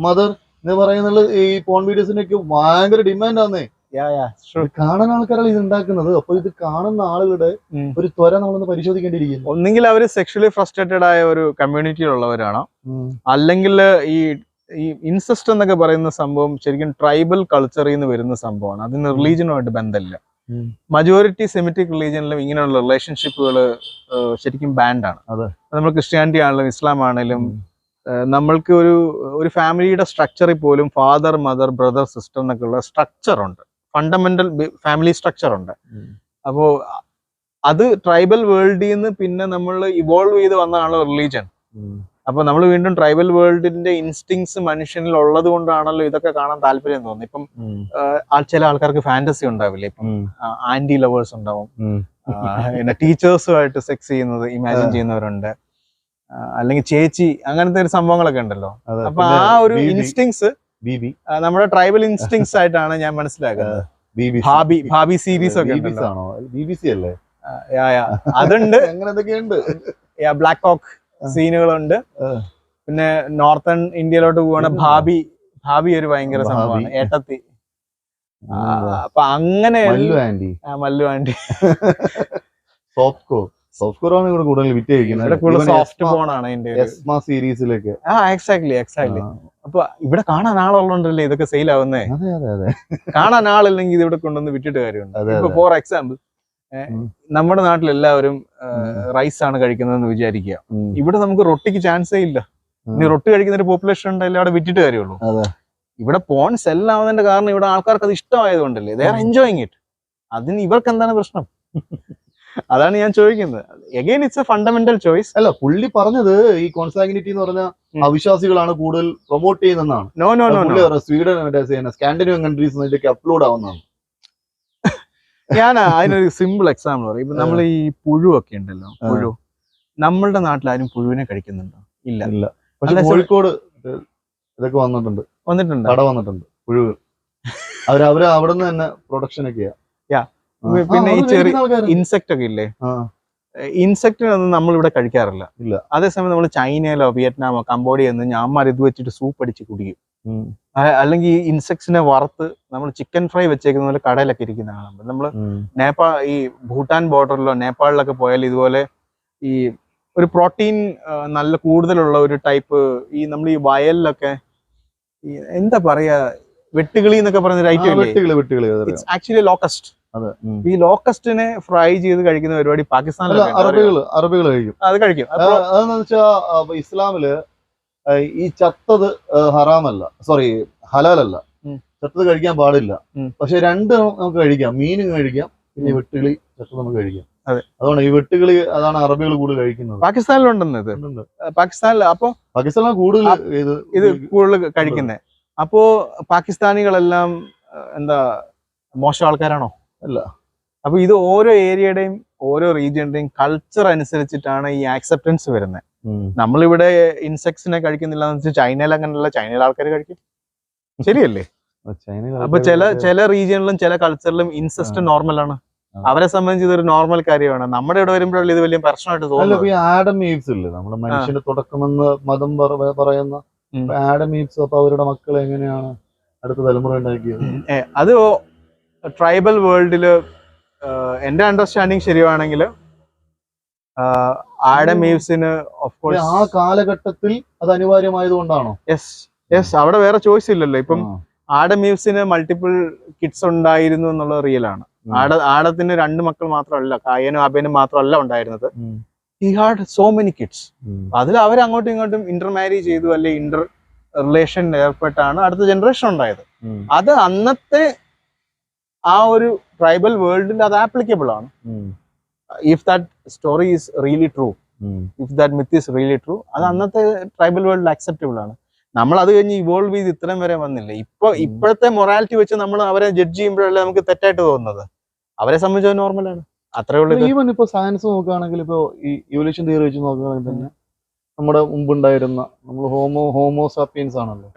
മദർ എന്ന് പറയുന്നത് ഈ പോൺ വീഡിയോസിനൊക്കെ ഭയങ്കര ഡിമാൻഡാന്നേ. കാണാൻ ആൾക്കാരാണ് ഇത് ഉണ്ടാക്കുന്നത്. അപ്പൊ ഇത് കാണുന്ന ആളുകളുടെ ഒരു ത്വര നമ്മളൊന്ന് പരിശോധിക്കേണ്ടിയിരിക്കുന്നു. ഒന്നെങ്കിൽ അവര് സെക്ഷലി ഫ്രസ്ട്രേറ്റഡ് ആയ ഒരു കമ്മ്യൂണിറ്റിയിലുള്ളവരാണ്, അല്ലെങ്കിൽ ഈ ഇൻസെസ്റ്റ് എന്നൊക്കെ പറയുന്ന സംഭവം ശരിക്കും ട്രൈബൽ കൾച്ചറിൽ നിന്ന് വരുന്ന സംഭവമാണ്. അതിന് റിലീജിയനുമായിട്ട് ബന്ധമില്ല. മജോറിറ്റി സെമിറ്റിക് റിലീജിയനിലും ഇങ്ങനെയുള്ള റിലേഷൻഷിപ്പുകൾ ശരിക്കും ബാൻഡാണ്. നമ്മൾ ക്രിസ്ത്യാനിറ്റി ആണെങ്കിലും ഇസ്ലാം ആണെങ്കിലും നമ്മൾക്ക് ഒരു ഫാമിലിയുടെ സ്ട്രക്ചറിൽ പോലും ഫാദർ മദർ ബ്രദർ സിസ്റ്റർ എന്നൊക്കെ ഉള്ള സ്ട്രക്ചർ ഉണ്ട്, ഫണ്ടമെന്റൽ ഫാമിലി സ്ട്രക്ചർ ഉണ്ട്. അപ്പോ അത് ട്രൈബൽ വേൾഡിൽ നിന്ന് പിന്നെ നമ്മൾ ഇവോൾവ് ചെയ്ത് വന്നതാണല്ലോ റിലീജിയൻ. അപ്പൊ നമ്മൾ വീണ്ടും ട്രൈബൽ വേൾഡിന്റെ ഇൻസ്റ്റിങ്സ് മനുഷ്യനിൽ ഉള്ളത് കൊണ്ടാണല്ലോ ഇതൊക്കെ കാണാൻ താല്പര്യം തോന്നുന്നത്. ഇപ്പം ചില ആൾക്കാർക്ക് ഫാന്റസി ഉണ്ടാവില്ലേ, ഇപ്പം ആന്റി ലവേഴ്സ് ഉണ്ടാവും, പിന്നെ ടീച്ചേഴ്സുമായിട്ട് സെക്സ് ചെയ്യുന്നത് ഇമാജിൻ ചെയ്യുന്നവരുണ്ട്, അല്ലെങ്കിൽ ചേച്ചി, അങ്ങനത്തെ ഒരു സംഭവങ്ങളൊക്കെ ഉണ്ടല്ലോ. അപ്പൊ ആ ഒരു ഇൻസ്റ്റിങ്സ് നമ്മുടെ ട്രൈബൽ ഇൻസ്റ്റിങ്സ് ആയിട്ടാണ് ഞാൻ മനസ്സിലാക്കുന്നത്. ഭാബി സീരീസ് ഒക്കെ അതുണ്ട്, ബ്ലാക്ക് ഹോക്ക് സീനുകളുണ്ട്. പിന്നെ നോർത്തേൺ ഇന്ത്യയിലോട്ട് പോവാണ് ഭാബി ഒരു ഭയങ്കര സംഭവമാണ്, ഏട്ടത്തി. അപ്പൊ അങ്ങനെ മല്ലു ആന്റി സോഫ്റ്റ്വെയറാണ് ഇവിടെ കൂടുതൽ വിറ്റ് സോഫ്റ്റ് ഫോൺ ആണ് സീരീസിലൊക്കെ. എക്സാക്ട്ലി. അപ്പൊ ഇവിടെ കാണാൻ ആളുള്ളതുകൊണ്ടല്ലേ ഇതൊക്കെ സെയിൽ ആവുന്നേ. കാണാൻ ആളില്ലെങ്കിൽ ഇത് ഇവിടെ കൊണ്ടുവന്ന് വിറ്റിട്ട് കാര്യമുണ്ട്. ഇപ്പൊ ഫോർ എക്സാമ്പിൾ, നമ്മുടെ നാട്ടിൽ എല്ലാവരും റൈസ് ആണ് കഴിക്കുന്നതെന്ന് വിചാരിക്കുക. ഇവിടെ നമുക്ക് റൊട്ടിക്ക് ചാൻസേ ഇല്ല. ഇനി റൊട്ടി കഴിക്കുന്ന ഒരു പോപ്പുലേഷൻ ഉണ്ടല്ലേ അവിടെ വിറ്റിട്ട് കാര്യമുള്ളൂ. ഇവിടെ പോൺ സെല്ലാവുന്നതിന്റെ കാരണം ഇവിടെ ആൾക്കാർക്ക് അത് ഇഷ്ടമായതുകൊണ്ടല്ലേ, ദേ ആർ എൻജോയിങ് ഇറ്റ്. അതിന് ഇവർക്ക് എന്താണ് പ്രശ്നം? അതാണ് ഞാൻ ചോദിക്കുന്നത്. Again it's A fundamental choice. അല്ല, പുള്ളി പറഞ്ഞത് ഈ കോൺസാഗ്നിറ്റി എന്ന് പറഞ്ഞ അവിശ്വാസികളാണ് കൂടുതൽ പ്രൊമോട്ട് ചെയ്യുന്നതാണ്. സ്വീഡൻ സ്കാൻഡിനേവിയൻ കൺട്രീസ് ഇതിലേക്ക് അപ്ലോഡ് ആവുന്നതാണ്. ഞാൻ അതിനൊരു സിമ്പിൾ എക്സാമ്പിൾ പറയും. ഇപ്പൊ നമ്മൾ ഈ പുഴുവൊക്കെ ഉണ്ടല്ലോ, പുഴു നമ്മളുടെ നാട്ടിൽ ആരും പുഴുവിനെ കഴിക്കുന്നുണ്ടോ? ഇല്ല. പക്ഷെ കോഴിക്കോട് ഇതൊക്കെ വന്നിട്ടുണ്ട്, കട വന്നിട്ടുണ്ട് പുഴുവ്. അവര് അവിടെ നിന്ന് തന്നെ പ്രൊഡക്ഷൻ ഒക്കെയാ. പിന്നെ ഈ ചെറിയ ഇൻസെക്ട് ഒക്കെ ഇല്ലേ, ഇൻസെക്റ്റിനൊന്നും നമ്മൾ ഇവിടെ കഴിക്കാറില്ല. അതേസമയം നമ്മൾ ചൈനയിലോ വിയറ്റ്നാമോ കംബോഡിയ ഞാന്മാർ ഇത് വെച്ചിട്ട് സൂപ്പ് അടിച്ച് കുടിക്കും. അല്ലെങ്കിൽ ഈ ഇൻസെക്ട്സിനെ വറുത്ത് നമ്മൾ ചിക്കൻ ഫ്രൈ വെച്ചേക്കുന്ന പോലെ കടയിലൊക്കെ ഇരിക്കുന്ന കാണുമ്പോൾ നമ്മൾ ഈ ഭൂട്ടാൻ ബോർഡറിലോ നേപ്പാളിലൊക്കെ പോയാൽ ഇതുപോലെ ഈ ഒരു പ്രോട്ടീൻ നല്ല കൂടുതലുള്ള ഒരു ടൈപ്പ് ഈ നമ്മൾ ഈ വയലിലൊക്കെ എന്താ പറയാ, വെട്ടുകിളി എന്നൊക്കെ പറയുന്ന ഐറ്റം ആക്ച്വലി ലോക്കസ്റ്റ്. ഈ ലോക്കസ്റ്റിനെ ഫ്രൈ ചെയ്ത് കഴിക്കുന്ന പരിപാടി പാകിസ്ഥാനിൽ അറബികൾ കഴിക്കും. അത് കഴിക്കും. അതെന്ന് വെച്ചാൽ ഇസ്ലാമില് ഈ ചത്തത് ഹറാമല്ല, സോറി ഹലാലല്ല, ചത്തത് കഴിക്കാൻ പാടില്ല. പക്ഷെ രണ്ട് നമുക്ക് കഴിക്കാം, മീനും കഴിക്കാം, പിന്നെ വെട്ടുകിളി ചത്തത് നമുക്ക് കഴിക്കാം. അതുകൊണ്ട് ഈ വെട്ടുകിളി അതാണ് അറബികൾ കൂടുതൽ കഴിക്കുന്നത്. പാകിസ്ഥാനിലുണ്ടെന്ന് ഇത് പാകിസ്ഥാനിൽ. അപ്പൊ പാകിസ്ഥാനിലാണ് കൂടുതൽ ഇത് കൂടുതൽ കഴിക്കുന്നത്. അപ്പോ പാകിസ്ഥാനികളെല്ലാം എന്താ മോശം ആൾക്കാരാണോ? അല്ല. അപ്പൊ ഇത് ഓരോ ഏരിയയുടെയും ഓരോ റീജിയന്റെയും കൾച്ചർ അനുസരിച്ചിട്ടാണ് ഈ ആക്സെപ്റ്റൻസ് വരുന്നത്. നമ്മളിവിടെ ഇൻസെക്ട്സിനെ കഴിക്കുന്നില്ല എന്ന് വെച്ചാൽ ചൈനയിൽ അങ്ങനെയല്ല, ചൈനയിലെ ആൾക്കാർ കഴിക്കും. ശരിയല്ലേ? അപ്പൊ ചില റീജിയനിലും ചില കൾച്ചറിലും ഇൻസെസ്റ്റ് നോർമലാണ്. അവരെ സംബന്ധിച്ച് ഇതൊരു നോർമൽ കാര്യമാണ്. നമ്മുടെ ഇവിടെ വരുമ്പോഴല്ലേ ഇത് വലിയ പ്രശ്നമായിട്ട് തോന്നുന്നത്. ആഡം ഈവ്സ് ഇല്ലേ, നമ്മുടെ മനുഷ്യന്റെ തുടക്കമെന്ന് മതം പറയുന്ന ആഡം ഈവ്സ്. അപ്പൊ അവരുടെ മക്കൾ എങ്ങനെയാണ് അടുത്ത തലമുറ ഉണ്ടാക്കിയത്? അത് ട്രൈബൽ വേൾഡില് എന്റെ അണ്ടർസ്റ്റാൻഡിങ് ശരിയാണെങ്കിൽ ആഡം ഈവ്സിന് ഓഫ് കോഴ്സ് ആ കാലഘട്ടത്തിൽ അത് അനിവാര്യമായതുകൊണ്ടാണോ? യെസ് അവിടെ വേറെ ചോയ്സ് ഇല്ലല്ലോ. ഇപ്പം ആഡം ഈവ്സിന് മൾട്ടിപ്പിൾ കിഡ്സ് ഉണ്ടായിരുന്നു എന്നുള്ളത് റിയൽ ആണ്. ആഡത്തിന് 2 മക്കൾ മാത്രമല്ല, കായനും അബേനും മാത്രമല്ല ഉണ്ടായിരുന്നത്. He had so many kids. അതിൽ അവർ അങ്ങോട്ടും ഇങ്ങോട്ടും ഇന്റർ മാരേജ് ചെയ്തു, അല്ലെ ഇന്റർ റിലേഷൻ ഏർപ്പെട്ടാണ് അടുത്ത ജനറേഷൻ ഉണ്ടായത്. അത് അന്നത്തെ ആ ഒരു ട്രൈബൽ വേൾഡിൽ അത് ആപ്ലിക്കബിൾ ആണ്. If that story is really true, if that myth is really true, അത് അന്നത്തെ ട്രൈബൽ വേൾഡിൽ അക്സെപ്റ്റബിൾ ആണ്. നമ്മൾ അത് കഴിഞ്ഞ് ഇവോൾവ് ചെയ്ത് ഇത്രയും വരെ വന്നില്ല. ഇപ്പോഴത്തെ മൊറാലിറ്റി വെച്ച് നമ്മൾ അവരെ ജഡ്ജ് ചെയ്യുമ്പോഴല്ലേ നമുക്ക് തെറ്റായിട്ട് തോന്നുന്നത്. അവരെ സംബന്ധിച്ച് നോർമലാണ്, അത്രേ ഉള്ളൂ. ഈവൻ ഇപ്പൊ സയൻസ് നോക്കുകയാണെങ്കിൽ, ഇപ്പൊ ഈ ഇവല്യൂഷൻ തിയറി വെച്ച് നോക്കുകയാണെങ്കിൽ തന്നെ നമ്മുടെ മുമ്പുണ്ടായിരുന്ന നമ്മൾ ഹോമോസാപ്പിയൻസ് ആണല്ലോ,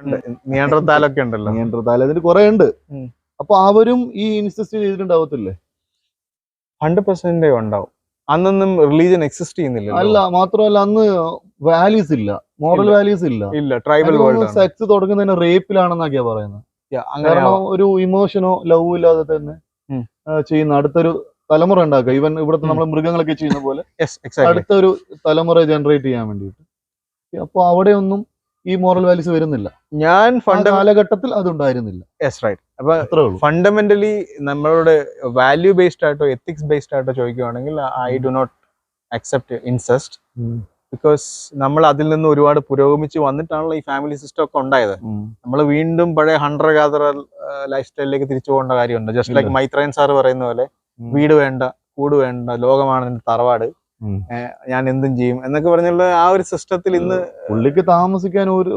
നിയാൻഡർതാലൊക്കെ ഉണ്ടല്ലോ, നിയാൻഡർതാൽ അതിന് കുറെ ഉണ്ട്. അപ്പൊ അവരും ഈ ഇൻസിസ്റ്റ് ചെയ്തിട്ടുണ്ടാവത്തില്ലേ? 100% ഉണ്ടാവും. അന്നൊന്നും റിലീജിയൻ എക്സിസ്റ്റ് ചെയ്യുന്നില്ല. അല്ല, മാത്രമല്ല അന്ന് വാല്യൂസ് ഇല്ല, മോറൽ വാല്യൂസ് ഇല്ല. ട്രൈബൽ വേൾഡ് സെക്സ് തുടങ്ങുന്നതിന് റേപ്പിലാണെന്നൊക്കെയാ പറയുന്നത്. കാരണം ഒരു ഇമോഷനോ ലവ് ഇല്ലാതെ തന്നെ ചെയ്യുന്ന അടുത്തൊരു തലമുറ ഉണ്ടാക്കുക. ഈവൻ ഇവിടുത്തെ നമ്മളെ മൃഗങ്ങളൊക്കെ ചെയ്യുന്ന പോലെ അടുത്തൊരു തലമുറ ജനറേറ്റ് ചെയ്യാൻ വേണ്ടിയിട്ട്. അപ്പൊ അവിടെ ഒന്നും ഈ മോറൽ വാല്യൂസ് വരുന്നില്ല. കാലഘട്ടത്തിൽ അതുണ്ടായിരുന്നില്ല. അപ്പൊ ഫണ്ടമെന്റലി നമ്മളോട് വാല്യൂ ബേസ്ഡ് ആയിട്ടോ എത്തിക്സ് ബേസ്ഡ് ആയിട്ടോ ചോദിക്കുകയാണെങ്കിൽ I do not accept incest. Because നമ്മൾ അതിൽ നിന്ന് ഒരുപാട് പുരോഗമിച്ച് വന്നിട്ടാണല്ലോ ഈ ഫാമിലി സിസ്റ്റം ഒക്കെ ഉണ്ടായത്. നമ്മൾ വീണ്ടും പഴയ ഹണ്ടർ ഗാദറർ ലൈഫ് സ്റ്റൈലിലേക്ക് തിരിച്ചു പോകേണ്ട കാര്യമുണ്ട്. ജസ്റ്റ് ലൈക്ക് മൈത്രേയൻ സാർ പറയുന്ന പോലെ, വീട് വേണ്ട, കൂട് വേണ്ട, ലോകമാണ് എന്റെ തറവാട്, ഞാൻ എന്തും ചെയ്യും എന്നൊക്കെ പറഞ്ഞുള്ള ആ ഒരു സിസ്റ്റത്തിൽ ഇന്ന് പുള്ളിക്ക് താമസിക്കാൻ ഒരു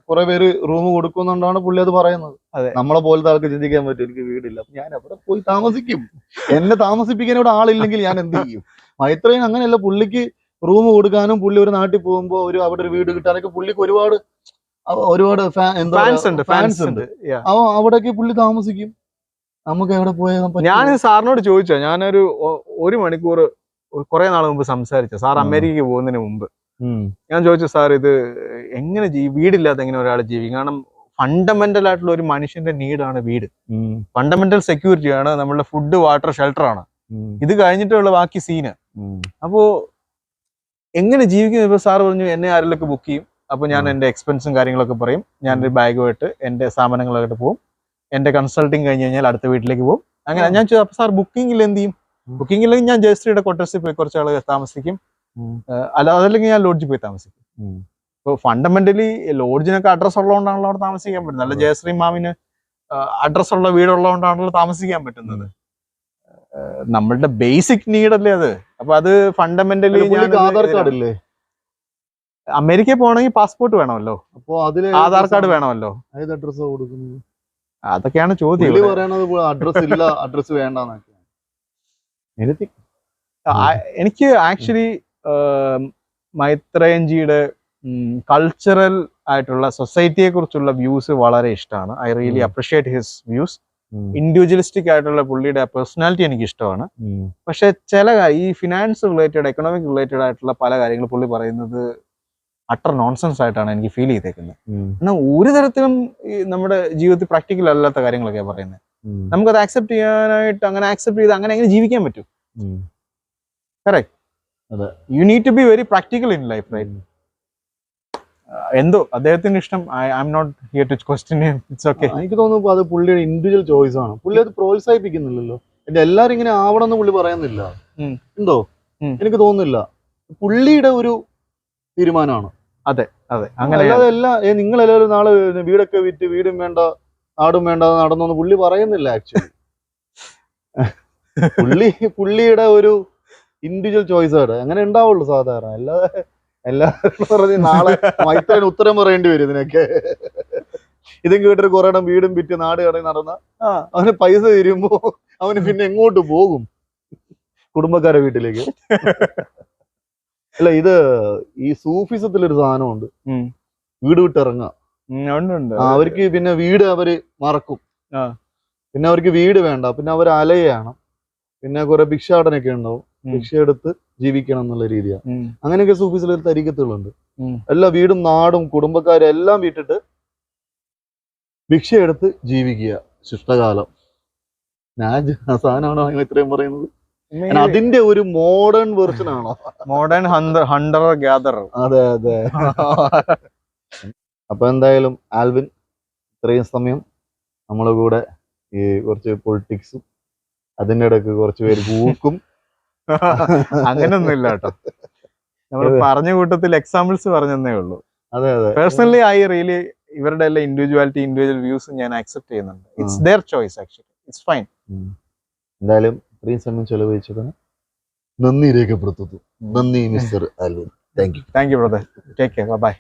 കുറെ പേര് റൂം കൊടുക്കുന്നുണ്ടാണ് പുള്ളി അത് പറയുന്നത്. നമ്മളെ പോലത്തെ ആൾക്ക് ചിന്തിക്കാൻ പറ്റും, എനിക്ക് വീടില്ല, ഞാൻ അവിടെ പോയി താമസിക്കും, എന്നെ താമസിപ്പിക്കാൻ ഇവിടെ ആളില്ലെങ്കിൽ ഞാൻ എന്ത് ചെയ്യും? മൈത്രേയൻ അങ്ങനെയല്ല, പുള്ളിക്ക് റൂം കൊടുക്കാനും പുള്ളി ഒരു നാട്ടിൽ പോകുമ്പോ അവിടെ ഒരു വീട് കിട്ടാനൊക്കെ പുള്ളിക്ക് ഒരുപാട് ഫാൻസ് ഉണ്ട്. അവിടേക്ക് പുള്ളി താമസിക്കും. നമുക്ക് എവിടെ പോയാൽ ഞാൻ സാറിനോട് ചോദിച്ചോ, ഞാനൊരു 1 മണിക്കൂർ കുറെ നാൾ മുമ്പ് സംസാരിച്ച സാർ അമേരിക്കക്ക് പോകുന്നതിന് മുമ്പ് ഞാൻ ചോദിച്ചു, സാർ ഇത് എങ്ങനെ വീടില്ലാതെ എങ്ങനെ ഒരാൾ ജീവിക്കും? കാരണം ഫണ്ടമെന്റൽ ആയിട്ടുള്ള ഒരു മനുഷ്യന്റെ നീഡാണ് വീട്. ഫണ്ടമെന്റൽ സെക്യൂരിറ്റി ആണ് നമ്മളുടെ ഫുഡ്, വാട്ടർ, ഷെൽട്ടർ ആണ്. ഇത് കഴിഞ്ഞിട്ടുള്ള ബാക്കി സീന്. അപ്പോ എങ്ങനെ ജീവിക്കും? ഇപ്പൊ സാർ പറഞ്ഞു എന്നെ ആരെങ്കിലൊക്കെ ബുക്ക് ചെയ്യും, അപ്പൊ ഞാൻ എന്റെ എക്സ്പെൻസും കാര്യങ്ങളൊക്കെ പറയും, ഞാനൊരു ബാഗുമായിട്ട് എന്റെ സാധനങ്ങളായിട്ട് പോകും, എന്റെ കൺസൾട്ടിങ് കഴിഞ്ഞ് കഴിഞ്ഞാൽ അടുത്ത വീട്ടിലേക്ക് പോകും. അങ്ങനെ ഞാൻ ചോദിച്ചു, അപ്പൊ സാർ ബുക്കിംഗിൽ എന്ത് ചെയ്യും? ബുക്കിംഗില്ലെങ്കിൽ ഞാൻ ജയശ്രീയുടെ കൊട്ടേഴ്സിൽ പോയി കുറച്ച് ആൾ താമസിക്കും, അതല്ലെങ്കിൽ ഞാൻ ലോഡ്ജിൽ പോയി താമസിക്കും. ഇപ്പൊ ഫണ്ടമെന്റലി ലോഡ്ജിനൊക്കെ അഡ്രസ് ഉള്ളതുകൊണ്ടാണല്ലോ അവിടെ താമസിക്കാൻ പറ്റുന്നത്. അല്ല ജയശ്രീ മാമിന് അഡ്രസ് ഉള്ള വീടുള്ളതുകൊണ്ടാണല്ലോ താമസിക്കാൻ പറ്റുന്നത്. നമ്മളുടെ ബേസിക് നീഡ് അല്ലേ അത്. അപ്പൊ അത് ഫണ്ടമെന്റലി ആധാർ കാർഡ് ഇല്ലേ? അമേരിക്കയിൽ പോകണമെങ്കിൽ പാസ്പോർട്ട് വേണമല്ലോ, അപ്പൊ അതില് ആധാർ കാർഡ് വേണമല്ലോ. ഏത് അഡ്രസ്സാ കൊടുക്കുന്നത്? അതൊക്കെയാണ് ചോദ്യം. അഡ്രസ് ഇല്ല, അഡ്രസ് വേണ്ടെന്നൊക്കെ. എനിക്ക് ആക്ച്വലി മൈത്രേയൻജിയുടെ കൾച്ചറൽ ആയിട്ടുള്ള സൊസൈറ്റിയെ കുറിച്ചുള്ള വ്യൂസ് വളരെ ഇഷ്ടമാണ്. I really appreciate his views. Individualistic ആയിട്ടുള്ള പുള്ളിയുടെ പേഴ്സണാലിറ്റി എനിക്ക് ഇഷ്ടമാണ്. പക്ഷെ ചില ഈ ഫിനാൻസ് റിലേറ്റഡ്, എക്കണോമിക് റിലേറ്റഡ് ആയിട്ടുള്ള പല കാര്യങ്ങൾ പുള്ളി പറയുന്നത് അട്ടർ നോൺസെൻസ് ആയിട്ടാണ് എനിക്ക് ഫീൽ ചെയ്തേക്കുന്നത്. എന്നാൽ ഒരു തരത്തിലും നമ്മുടെ ജീവിതത്തിൽ പ്രാക്ടിക്കൽ അല്ലാത്ത കാര്യങ്ങളൊക്കെയാണ് പറയുന്നത്. നമുക്കത് ആക്സെപ്റ്റ് ചെയ്യാനായിട്ട്, അങ്ങനെ ആക്സെപ്റ്റ് ചെയ്ത് അങ്ങനെ എങ്ങനെ ജീവിക്കാൻ പറ്റും? Correct. You need to be very practical in life, right? എന്തോ അദ്ദേഹത്തിന്റെ ഇഷ്ടം. I am not here to question him. It's okay. എനിക്ക് തോന്നുന്നു അത് പുള്ളിയുടെ ഇൻഡിവിജ്വൽ ചോയ്സ് ആണ്. പുള്ളി അത് പ്രോത്സാഹിപ്പിക്കുന്നില്ലല്ലോ. എല്ലാരും ഇങ്ങനെ ആവണമെന്ന് പുള്ളി പറയുന്നില്ല. എന്തോ എനിക്ക് തോന്നുന്നില്ല, പുള്ളിയുടെ ഒരു തീരുമാനമാണ്. അതെ അതെ, അങ്ങനെ നിങ്ങളെല്ലാവരും നാളെ വീടൊക്കെ വിറ്റ് വീടും വേണ്ട നാടും വേണ്ട നടന്നൊന്നും പുള്ളി പറയുന്നില്ല. ആക്ച്വലി പുള്ളിയുടെ ഒരു ഇൻഡിവിജ്വൽ ചോയ്സ് ആണ്. അങ്ങനെ ഉണ്ടാവുള്ളൂ സാധാരണ. എല്ലാവരും പറഞ്ഞ് നാളെ മൈത്രേയൻ ഉത്തരം പറയേണ്ടി വരും ഇതിനൊക്കെ. ഇതും കേട്ടൊരു കുറെ വീടും വിറ്റ് നാട് കടയിൽ നടന്ന അവന് പൈസ തരുമ്പോ അവന് പിന്നെ എങ്ങോട്ട് പോകും? കുടുംബക്കാരെ വീട്ടിലേക്ക്. അല്ല, ഇത് ഈ സൂഫിസത്തിലൊരു സാധനമുണ്ട്, വീട് വിട്ടിറങ്ങുക. അവർക്ക് പിന്നെ വീട് അവര് മറക്കും, പിന്നെ അവർക്ക് വീട് വേണ്ട, പിന്നെ അവർ അലയാണ്, പിന്നെ കുറെ ഭിക്ഷാടനൊക്കെ ഉണ്ടാവും, ഭിക്ഷ എടുത്ത് ജീവിക്കണം എന്നുള്ള രീതിയാണ്. അങ്ങനെയൊക്കെ സൂഫിസിൽ ഒരു തരീക്കത്തുകളുണ്ട്. എല്ലാ വീടും നാടും കുടുംബക്കാരും എല്ലാം വിട്ടിട്ട് ഭിക്ഷ എടുത്ത് ജീവിക്കുക ശിഷ്ടകാലം. ഞാൻ സാധനമാണോ ഇത്രയും പറയുന്നത്? അതിന്റെ ഒരു മോഡേൺ വെർഷൻ ആണോ? Modern hunter gatherer. അതെ അതെ. അപ്പൊ എന്തായാലും ആൽവിൻ ഇത്രയും സമയം നമ്മളെ കൂടെ ഈ കുറച്ച് പൊളിറ്റിക്സും അതിന്റെ ഇടയ്ക്ക് കുറച്ച് പേര് കൂക്കും അങ്ങനൊന്നും ഇല്ല കേട്ടോ. നമ്മൾ പറഞ്ഞ കൂട്ടത്തിൽ എക്സാമ്പിൾസ് പറഞ്ഞതേ ഉള്ളൂ. അതെ അതെ. പേഴ്സണലി ഇവരുടെ എല്ലാം ഇൻഡിവിജ്വൽ വ്യൂസ് ഞാൻ അക്സെപ്റ്റ് ചെയ്യുന്നുണ്ട്. It's their choice actually. It's fine. എന്തായാലും ഇത്രയും സമയം ചെലവഴിച്ചതിന് നന്ദി രേഖപ്പെടുത്തുന്നു. നന്ദി mister Alvin. Thank you brother. Take care. By.